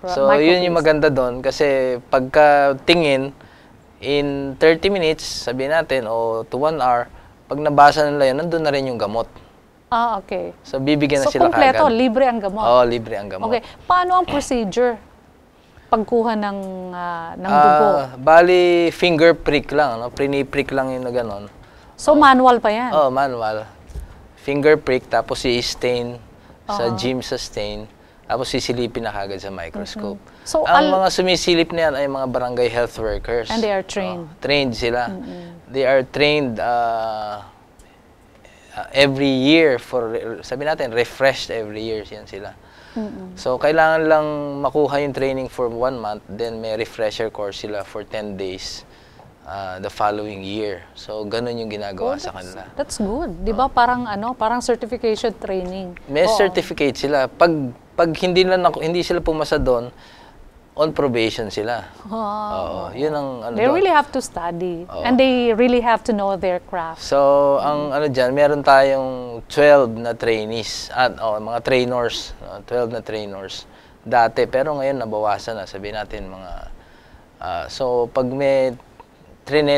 So, yun yung maganda doon kasi pagka tingin, in 30 minutes, sabihin natin, o to 1 hour, pag nabasa nila yun, nandun na rin yung gamot. Okay. So, bibigyan na sila kumpleto, kagad. libre ang gamot? Oo, libre ang gamot. Okay. Paano ang procedure? Pagkuha ng dugo? Bali, finger prick lang. Prini-prick lang yung na gano'n. So, manual pa yan? Oo, manual. Finger prick, tapos i-stain sa gym sa stain. Tapos sisilipin na kagad sa microscope. So, ang mga sumisilip na yan ay mga barangay health workers. And they are trained? Trained sila. They are trained every year for, sabi natin, refreshed every year yan sila. So, kailangan lang makuha yung training for 1 month, then may refresher course sila for 10 days the following year. So, ganun yung ginagawa sa kanila. That's good. Di ba parang certification training? May certificate sila. Pag hindi sila pumasa doon, on probation sila. Yun ang They really have to study. And they really have to know their craft. So, ang dyan, meron tayong 12 na trainees, mga trainers, 12 na trainers dati. Pero ngayon, nabawasan na. Sabihin natin, so, pag may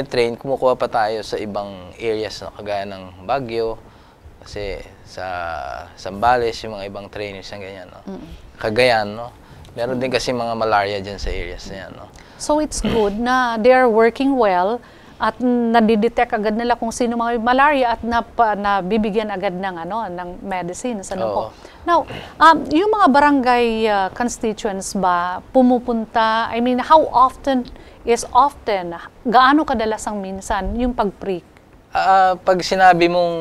train, kumukuha pa tayo sa ibang areas, no, kagaya ng Baguio, kasi sa Zambales, yung mga ibang trainers na ganyan, no? Cagayan, no? Meron din kasi mga malaria dyan sa areas na yan, no? So it's good na they are working well at nadidetect agad nila kung sino mga malaria at nabibigyan agad ng medicines. Po. Now, yung mga barangay constituents ba pumupunta, I mean, how often gaano kadalas ang minsan yung pag-prick? Pag sinabi mong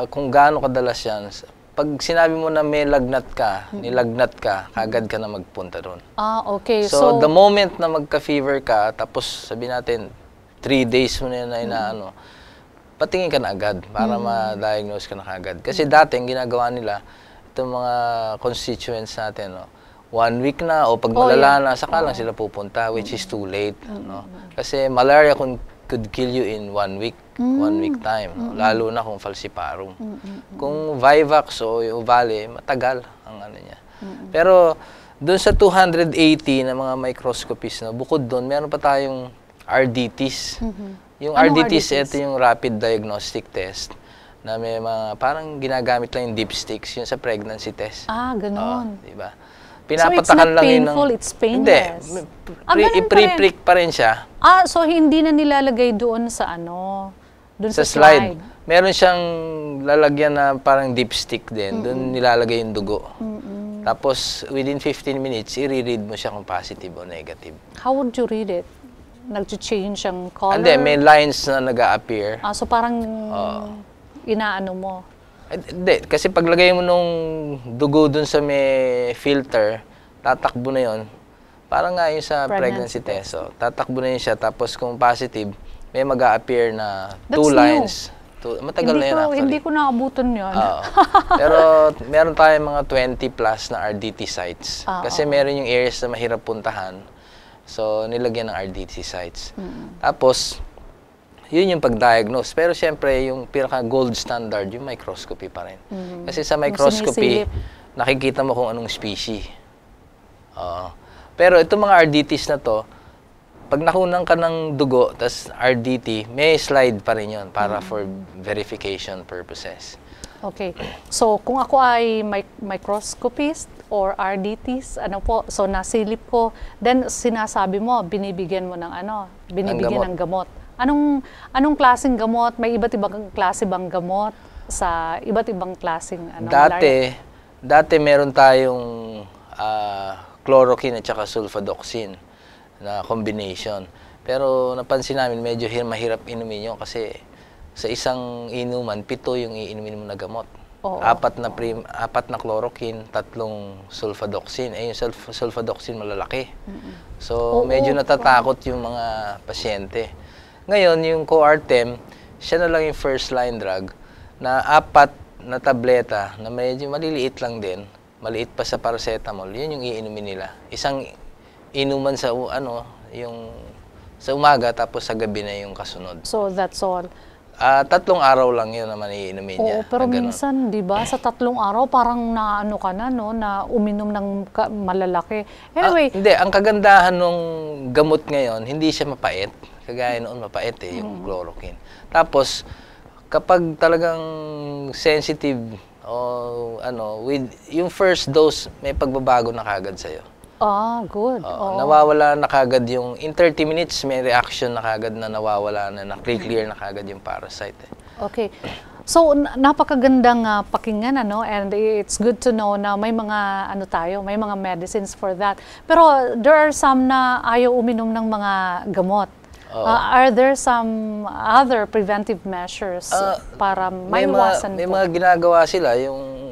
kung gaano kadalas yan, pag sinabi mo na may lagnat ka, nilagnat ka, kagad ka na magpunta doon. Okay. So, the moment na magka-fever ka, tapos sabihin natin, 3 days mo na inaano, patingin ka na agad para ma-diagnose ka na kagad. Kasi dati, ang ginagawa nila, itong mga constituents natin, no, 1 week na, o pag malala na, saka lang sila pupunta, which is too late. No? Kasi malaria could kill you in 1 week, 1 week time, no? Lalo na kung falciparum. Kung Vivax o Uvale, matagal ang ano niya. Pero doon sa 280 na mga microscopies, no, bukod doon, meron pa tayong RDTs. Yung RDTs, ito yung rapid diagnostic test na may mga parang ginagamit lang yung dipsticks, yun sa pregnancy test. Ganon. Diba? So it's not painful, it's painless. Hindi, i-pre-prick pa rin siya. So hindi na nilalagay doon sa doon sa slide. Meron siyang lalagyan na parang dipstick din, doon nilalagay yung dugo. Tapos within 15 minutes, i-read mo siya kung positive o negative. How would you read it? Nag-change ang color? Hindi, may lines na nag-a-appear. So parang inaano mo? Hindi, kasi paglagay mo nung dugo dun sa may filter, tatakbo na yon. Parang nga yun sa pregnancy test. So, tatakbo na yun siya, tapos kung positive, may mag-a-appear na 2 lines. Matagal na yun actually. Hindi ko naabutan yun. Pero meron tayong mga 20 plus na RDT sites. Kasi meron yung areas na mahirap puntahan. So, nilagyan ng RDT sites. Tapos, yun yung pag-diagnose. Pero siyempre, yung pinaka-gold standard, yung microscopy pa rin. Kasi sa microscopy, nakikita mo kung anong species. Pero itong mga RDTs na to, pag nakunan ka ng dugo, tas RDT, may slide pa rin yun para for verification purposes. Okay. So, kung ako ay microscopist or RDTs, so nasilip ko, then sinasabi mo, binibigyan mo ng binibigyan ng gamot. Anong klaseng gamot? May iba't ibang klase bang gamot sa iba't ibang klaseng Dati meron tayong chloroquine at saka sulfadoxine na combination. Pero napansin namin medyo mahirap inumin yun kasi sa isang inuman, 7 yung iinumin mo na gamot. 4 na chloroquine, 3 sulfadoxine. Yung sulfadoxine malalaki. So medyo natatakot yung mga pasyente. Ngayon, yung Coartem, siya na lang yung first line drug na 4 na tableta na medyo maliliit lang din, maliit pa sa paracetamol, yun yung iinumin nila. Isang inuman sa yung sa umaga tapos sa gabi na yung kasunod. So that's all. 3 araw lang yun naman iinumin niya. Pero minsan, 'di ba, sa 3 araw parang naano ka na na uminom ng malalaki. Anyway, hindi, ang kagandahan ng gamot ngayon, hindi siya mapait. Kagaya noon mapait yung chloroquine. Tapos kapag talagang sensitive o with yung first dose, may pagbabago na kagad sa'yo. Good. Nawawala na kagad yung, in 30 minutes, may reaction na kagad na nawawala na, na-clear na kagad yung parasite. Okay. So, napakagandang pakinggan, and it's good to know na may mga, may mga medicines for that. Pero there are some na ayaw uminom ng mga gamot. Are there some other preventive measures para maiwasan May mga ginagawa sila, yung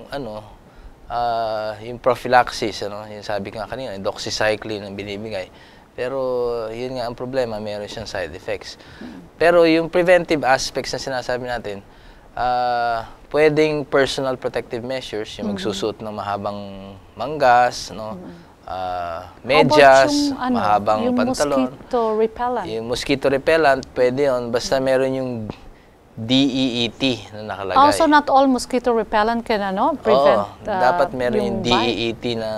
yung prophylaxis, yung sabi nga kanina, yung doxycycline ang binibigay. Pero yun nga ang problema, meron siyang side effects. Pero yung preventive aspects na sinasabi natin, pwedeng personal protective measures, yung magsusuot ng mahabang manggas, medyas, mahabang yung pantalon. Mosquito repellent. Yung mosquito repellent, pwede yun. Basta meron yung DEET na nakalagay. Also, not all mosquito repellent can prevent Oo, dapat meron yung bite. DEET na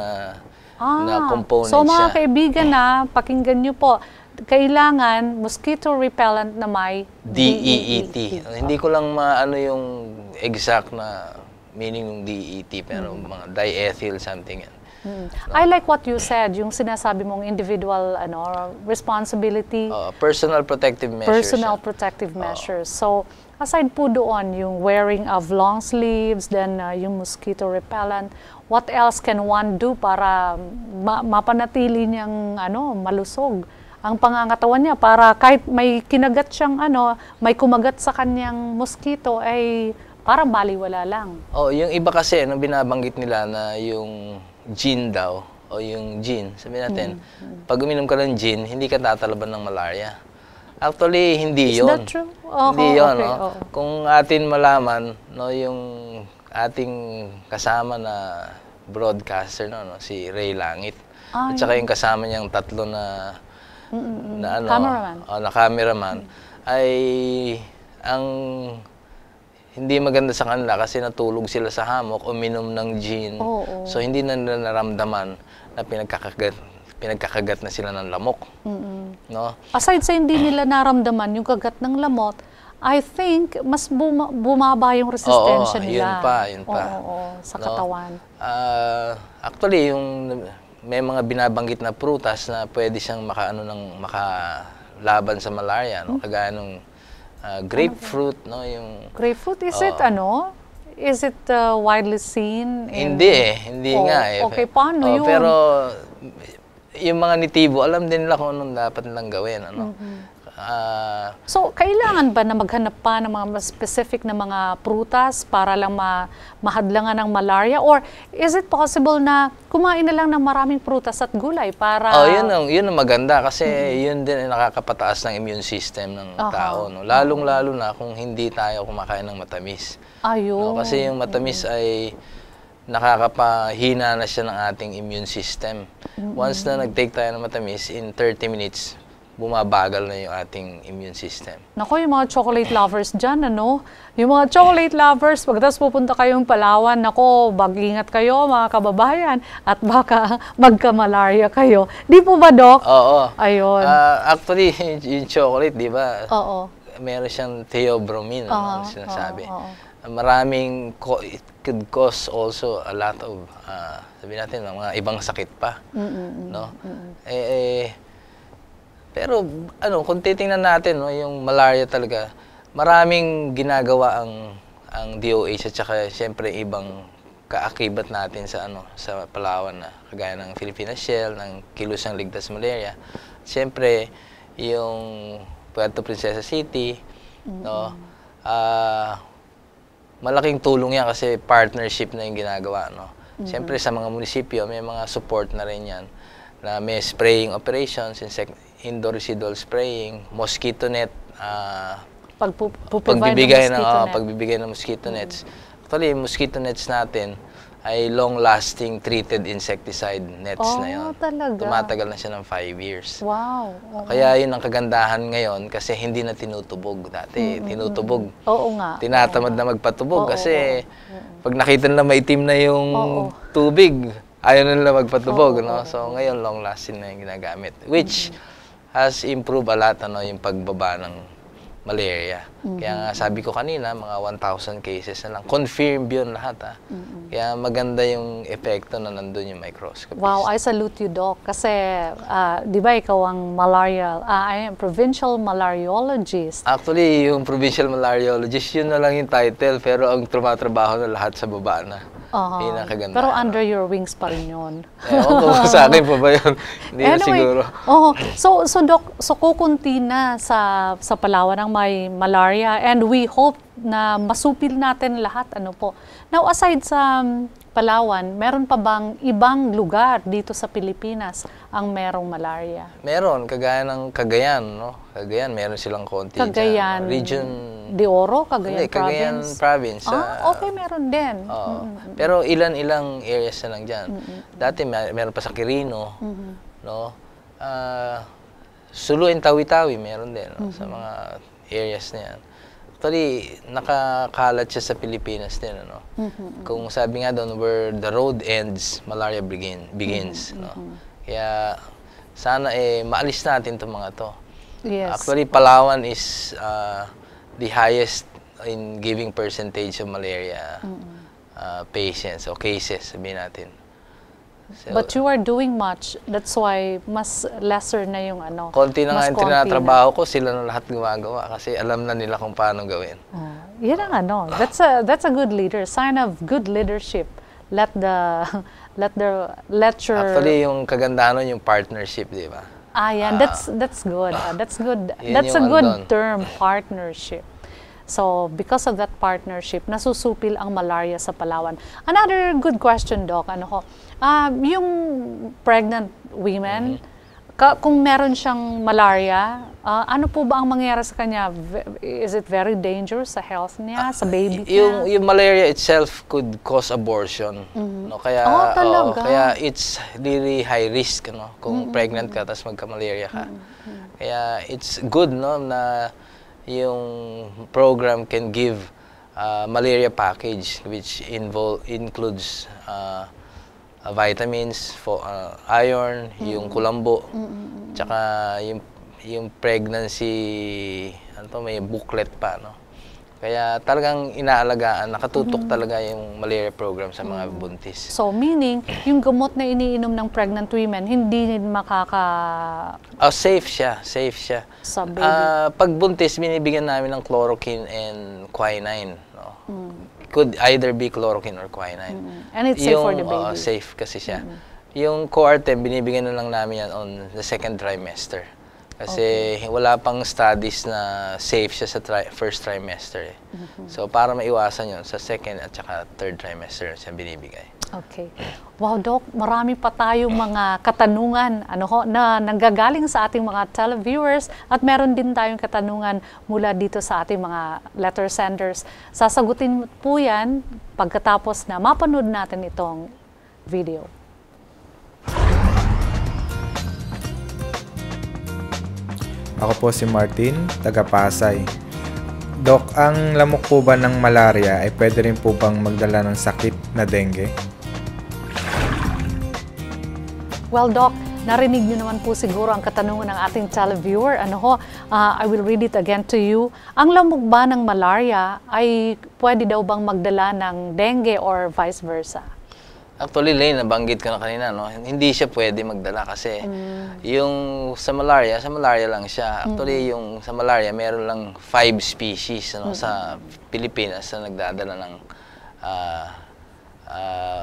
component so mga siya. kaibigan pakinggan nyo po, kailangan mosquito repellent na may DEET. Hindi ko lang maano yung exact na meaning ng DEET, pero mga diethyl something yan. I like what you said, yung sinasabi mong individual responsibility. Personal protective measures. Personal protective measures. So, aside po doon, yung wearing of long sleeves, then yung mosquito repellent, what else can one do para mapanatili niyang malusog ang pangangatawan niya, para kahit may kinagat siyang may kumagat sa kanyang mosquito ay parang baliwala lang. Yung iba kasi binabanggit nila na yung gin daw o yung gin, sabihin natin, pag uminom ka ng gin, hindi ka tatalaban ng malaria. Actually, hindi Is yun. that true? Hindi yun. Okay, Kung atin malaman, yung ating kasama na broadcaster, si Ray Langit, at saka yung kasama niyang tatlo na cameraman, ay ang hindi maganda sa kanila kasi natulog sila sa hammock, uminom ng gin. So hindi na nila naramdaman na pinagkakagat na sila ng lamok. No? Aside sa hindi nila naramdaman yung kagat ng lamot, I think mas bumaba yung resistensya nila. Yun pa. Sa katawan. Actually, may mga binabanggit na prutas na pwede siyang makalaban sa malaria, kagaya ng grapefruit, yung grapefruit, is it widely seen in... Hindi nga Okay, paano yun? Pero yung mga nitibo, alam din nila kung anong dapat nilang gawin, So, kailangan ba na maghanap pa ng mga specific na mga prutas para lang mahadlangan ng malaria? Or is it possible na kumain na lang ng maraming prutas at gulay para... Yun ang maganda kasi yun din ang nakakapataas ng immune system ng tao. Lalong-lalo na kung hindi tayo kumakain ng matamis. Ayun. Kasi yung matamis ay nakakapahina na siya ng ating immune system. Once na nag-take tayo ng matamis, in 30 minutes, bumabagal na yung ating immune system. Nako, yung mga chocolate lovers dyan, Yung mga chocolate lovers, pagkatapos pupunta kayong Palawan, nako, mag-ingat kayo mga kababayan at baka magka-malaria kayo. Di po ba, Doc? Oo. Ayun. Actually, yung chocolate, di ba? Oo. Meron siyang theobromine, sinasabi. Maraming, it could cause also a lot of, sabihin natin, mga ibang sakit pa. Pero kung titingnan natin, yung malaria talaga, maraming ginagawa ang DOH at saka siyempre ibang kaakibat natin sa Palawan, na kagaya ng Philippine Shell, ng Kilusang Ligtas Malaria. Siyempre yung Puerto Princesa City, malaking tulong yan kasi partnership na yung ginagawa, Siyempre sa mga munisipyo may mga support na rin yan, na may spraying operations, indoor residual spraying, mosquito net, pagbibigay ng mosquito nets. Actually, mosquito nets natin ay long-lasting treated insecticide nets na yun. Talaga? Tumatagal na siya ng 5 years. Wow. Kaya yun ang kagandahan ngayon kasi hindi na tinutubog. Dati, tinutubog. Oo nga. Tinatamad na magpatubog kasi pag nakita nila maitim na yung tubig, ayaw na nila magpatubog. So ngayon, long-lasting na yung ginagamit. Which has improved a lot yung pagbaba ng malaria. Kaya nga sabi ko kanina, mga 1,000 cases na lang. Confirmed yun lahat. Kaya maganda yung epekto na nandun yung microscopist. Wow, I salute you, Doc. Kasi, di ba ikaw ang provincial malariologist? Actually, yung provincial malariologist, yun na lang yung title. Pero ang tumatrabaho na lahat sa baba na. Yun ang kaganda. Pero under your wings pa rin yun. Sa akin pa ba yun? Hindi na siguro. So Doc, kukunti na sa Palawan ang may malaria, and we hope na masupil natin lahat. Now, aside sa Palawan, meron pa bang ibang lugar dito sa Pilipinas ang merong malaria? Meron, kagaya ng Cagayan, Cagayan, meron silang konti. Cagayan Region de Oro, Cagayan Province? Cagayan Province. Okay, meron din. Pero ilan-ilang areas na lang dyan. Dati meron pa sa Quirino, Sulu and Tawi-Tawi meron din, sa mga areas na yan. Actually, nakakalat siya sa Pilipinas din, ano. Kung sabi nga doon, where the road ends, malaria begins, no. Kaya sana maalis natin 'tong mga to. Yes. Actually, Palawan is the highest in giving percentage of malaria patients o cases, sabihin natin. So, But you are doing much. That's why mas lesser na yung ano. konti na nga mas yung konti tinatrabaho ko, sila na lahat gumagawa kasi alam na nila kung paano gawin. Yan ang ano. That's a good leader. Sign of good leadership. Let your Actually, yung kagandahan nun, yung partnership, di ba? yan. That's good. That's good. Yun That's a yung good andon. term, partnership. So, because of that partnership, nasusupil ang malaria sa Palawan. Another good question, Doc, yung pregnant women, kung meron siyang malaria, ano po ba ang mangyayari sa kanya? Is it very dangerous sa health niya, sa baby niya? Yung malaria itself could cause abortion. No? Kaya, talaga? kaya it's really high risk, no? Kung pregnant ka, tapos magka-malaria ka. Kaya it's good, no, na yung program can give malaria package which includes vitamins, iron, yung kulambo, tsaka yung pregnancy, may booklet pa, no? Kaya talagang inaalagaan, nakatutok talaga yung malaria program sa mga buntis. So, meaning, yung gamot na iniinom ng pregnant women, hindi Safe siya, safe siya. Sa baby. Pag buntis, binibigyan namin ng chloroquine and quinine, no? Could either be chloroquine or quinine. And it's safe for the baby. Safe kasi siya. Yung Coartem, binibigyan na lang namin yan on the second trimester. Kasi wala pang studies na safe siya sa first trimester. So, para maiwasan yun, sa second at saka third trimester siya binibigay. Okay. Wow, Doc, marami pa tayong mga katanungan na nanggagaling sa ating mga televiewers at meron din tayong katanungan mula dito sa ating mga letter senders. Sasagutin po yan pagkatapos na mapanood natin itong video. Ako po si Martin, taga Pasay. Doc, ang lamok po ba ng malaria ay pwede rin po bang magdala ng sakit na dengue? Well, Doc, narinig niyo naman po siguro ang katanungan ng ating televiewer. I will read it again to you. Ang lamok ba ng malaria ay pwede daw bang magdala ng dengue or vice versa? Actually, Lane, nabanggit ko na kanina, no? Hindi siya pwede magdala kasi yung sa malaria lang siya. Actually, yung sa malaria, meron lang 5 species sa Pilipinas na nagdadala ng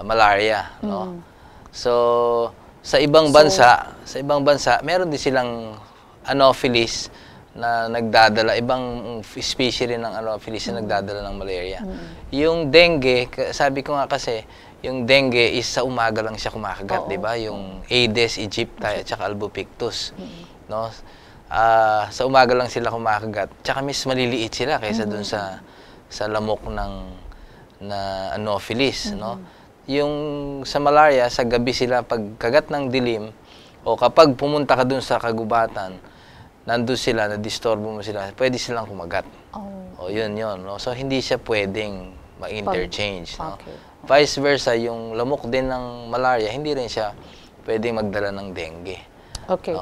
malaria, no? So, sa ibang bansa, meron din silang Anopheles na nagdadala, ibang species rin ng Anopheles na nagdadala ng malaria. Yung dengue, sabi ko nga kasi, yung dengue is sa umaga lang siya kumakagat, di ba? Yung Aedes aegypti at saka albopictus, no? Sa umaga lang sila kumakagat. Tsaka mas maliliit sila kaysa dun sa lamok na Anopheles, no? Yung sa malaria, sa gabi sila pagkagat ng dilim o kapag pumunta ka dun sa kagubatan, nandun sila, na-disturbo mo sila, pwede silang kumagat. O yun, no? So hindi siya pwedeng ma-interchange, no? Vice versa, yung lamok din ng malaria, hindi rin siya pwedeng magdala ng dengue. Okay.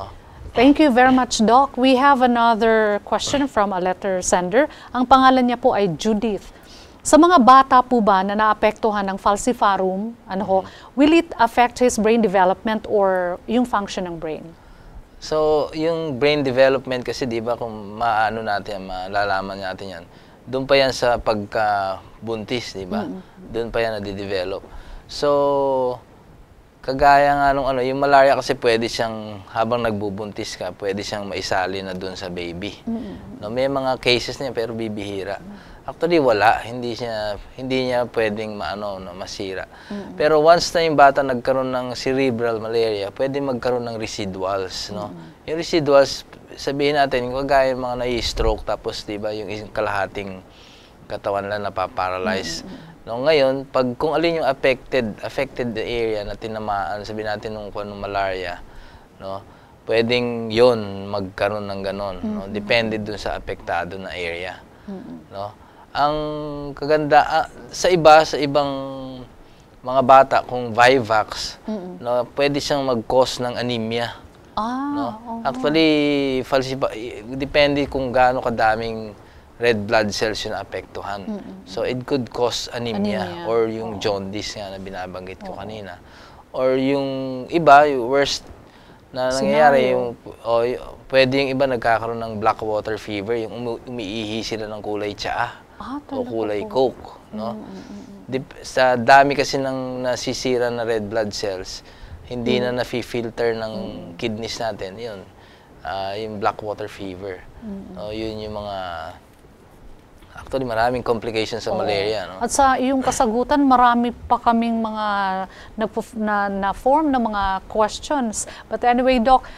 Thank you very much, Doc. We have another question from a letter sender. Ang pangalan niya po ay Judith. Sa mga bata po ba na naapektuhan ng falciparum, will it affect his brain development or yung function ng brain? So, yung brain development kasi, di ba, kung malalaman natin yan, doon pa yan sa pagkabuntis, di ba? Doon pa yan nadidevelop. So, kagaya nga nung yung malaria kasi pwede siyang, habang nagbubuntis ka, pwede siyang maisali na doon sa baby. No, may mga cases niya pero bibihira. Actually, wala. Hindi niya pwedeng masira. Pero once na yung bata nagkaroon ng cerebral malaria, pwede magkaroon ng residuals, no? Yung residuals, sabihin natin, kagaya yung mga nai-stroke, tapos, di ba, yung kalahating katawan lang napaparalyze. No, ngayon, kung alin yung affected area na tinamaan, sabihin natin nung malaria, no, pwedeng yon magkaroon ng ganon, no? Depende dun sa apektado na area. No? Ang kaganda sa ibang mga bata kung Vivax, no, pwede siyang mag-cause ng anemia. No? Actually, depende kung gaano kadaming red blood cells yung apektuhan. So, it could cause anemia or yung jaundice nga na binabanggit ko kanina. Or yung iba, yung worst na nangyayari, pwede yung iba nagkakaroon ng black water fever, yung umiihi sila ng kulay tsaa o kulay coke. No? Sa dami kasi ng nasisira na red blood cells, hindi na nafi-filter ng kidneys natin, yun, yung black water fever. Yun yung mga, actually maraming complications sa malaria. No? At sa iyong kasagutan, marami pa kaming mga na-form na mga questions. But anyway, Doc,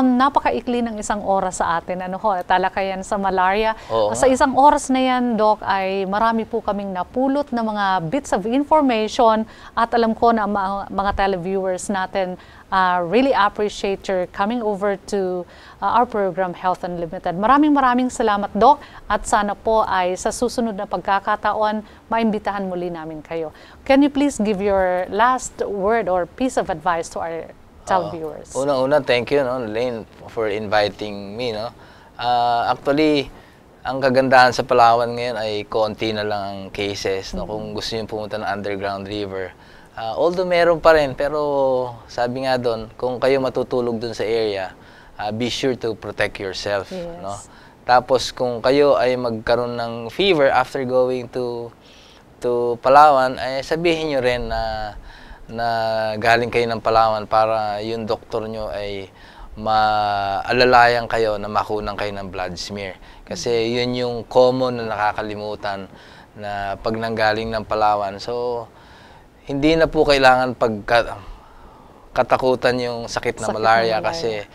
napakaikli ng isang oras sa atin. Talakayan sa malaria. Sa isang oras na yan, Doc, ay marami po kaming napulot na mga bits of information at alam ko na mga televiewers natin really appreciate your coming over to our program, Health Unlimited. Maraming salamat, Doc, at sana po ay sa susunod na pagkakataon, maimbitahan muli namin kayo. Can you please give your last word or piece of advice to our televiewers? Unang-una, thank you, no, Lane, for inviting me. No? Actually, ang kagandahan sa Palawan ngayon ay konti na lang ang cases. No? Kung gusto niyo pumunta ng underground river, although meron pa rin, pero sabi nga doon, kung kayo matutulog doon sa area, be sure to protect yourself. Yes. No? Tapos kung kayo ay magkaroon ng fever after going to Palawan, ay sabihin nyo rin na galing kayo ng Palawan para yung doktor nyo ay maalalayan kayo na makunan kayo ng blood smear. Kasi yun yung common na nakakalimutan na pag nanggaling ng Palawan. So, hindi na po kailangan katakutan yung sakit na malaria kasi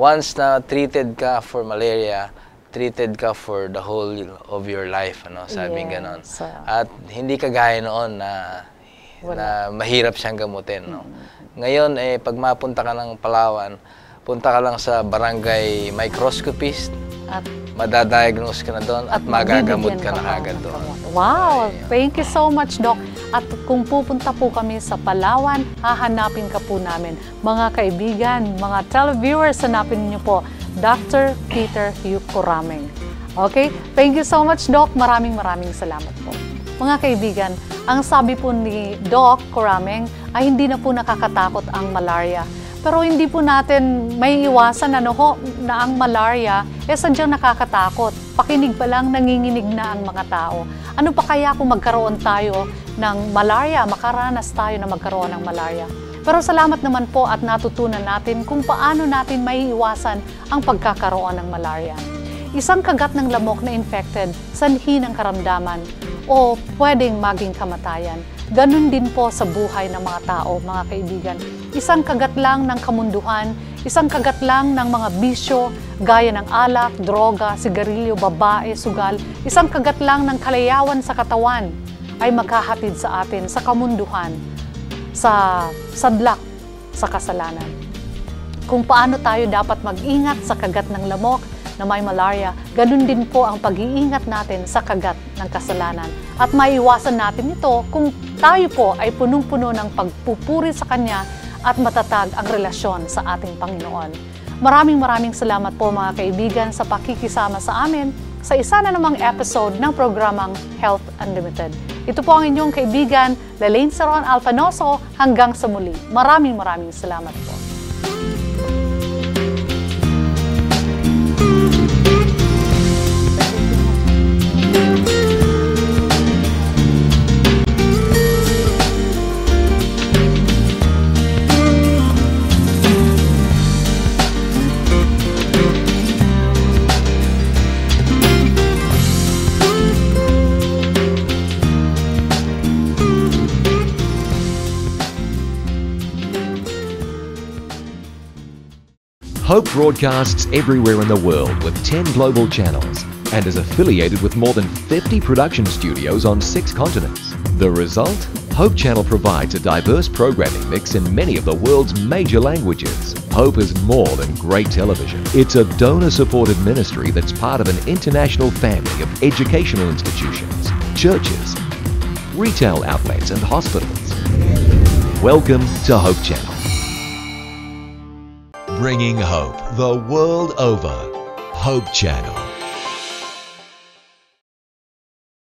once na treated ka for malaria, treated ka for the whole of your life, sabing ganon. At hindi kagaya noon na mahirap siyang gamutin. No? Ngayon, pag mapunta ka ng Palawan, punta ka lang sa barangay microscopist, at madadiagnose ka na doon at magagamot ka na agad doon. Wow! Thank you so much, Doc. At kung pupunta po kami sa Palawan, hahanapin ka po namin. Mga kaibigan, mga televiewers, hanapin niyo po Dr. Peter Hugh Corameng. Okay? Thank you so much, Doc. Maraming salamat po. Mga kaibigan, ang sabi po ni Doc Corameng ay hindi na po nakakatakot ang malaria. Pero hindi po natin may iwasan na ang malaria sadyang nakakatakot. Pakinig pa lang, nanginginig na ang mga tao. Ano pa kaya kung magkaroon tayo ng malaria, makaranas tayo na magkaroon ng malaria? Pero salamat naman po at natutunan natin kung paano natin maiiwasan ang pagkakaroon ng malaria. Isang kagat ng lamok na infected, sanhi ng karamdaman o pwedeng maging kamatayan. Ganun din po sa buhay ng mga tao, mga kaibigan. Isang kagat lang ng kamunduhan, isang kagat lang ng mga bisyo, gaya ng alak, droga, sigarilyo, babae, sugal, isang kagat lang ng kalayawan sa katawan ay maghahatid sa atin sa kamunduhan, sa sadlak, sa kasalanan. Kung paano tayo dapat mag-ingat sa kagat ng lamok na may malaria, ganun din po ang pag-iingat natin sa kagat ng kasalanan. At maiiwasan natin ito kung tayo po ay punong-puno ng pagpupuri sa Kanya at matatag ang relasyon sa ating Panginoon. Maraming salamat po mga kaibigan sa pakikisama sa amin sa isa na namang episode ng programang Health Unlimited. Ito po ang inyong kaibigan, Lalaine Saron Alfanoso, hanggang sa muli. Maraming salamat po. Hope broadcasts everywhere in the world with 10 global channels and is affiliated with more than 50 production studios on 6 continents. The result? Hope Channel provides a diverse programming mix in many of the world's major languages. Hope is more than great television. It's a donor-supported ministry that's part of an international family of educational institutions, churches, retail outlets and hospitals. Welcome to Hope Channel. Bringing hope the world over. Hope Channel.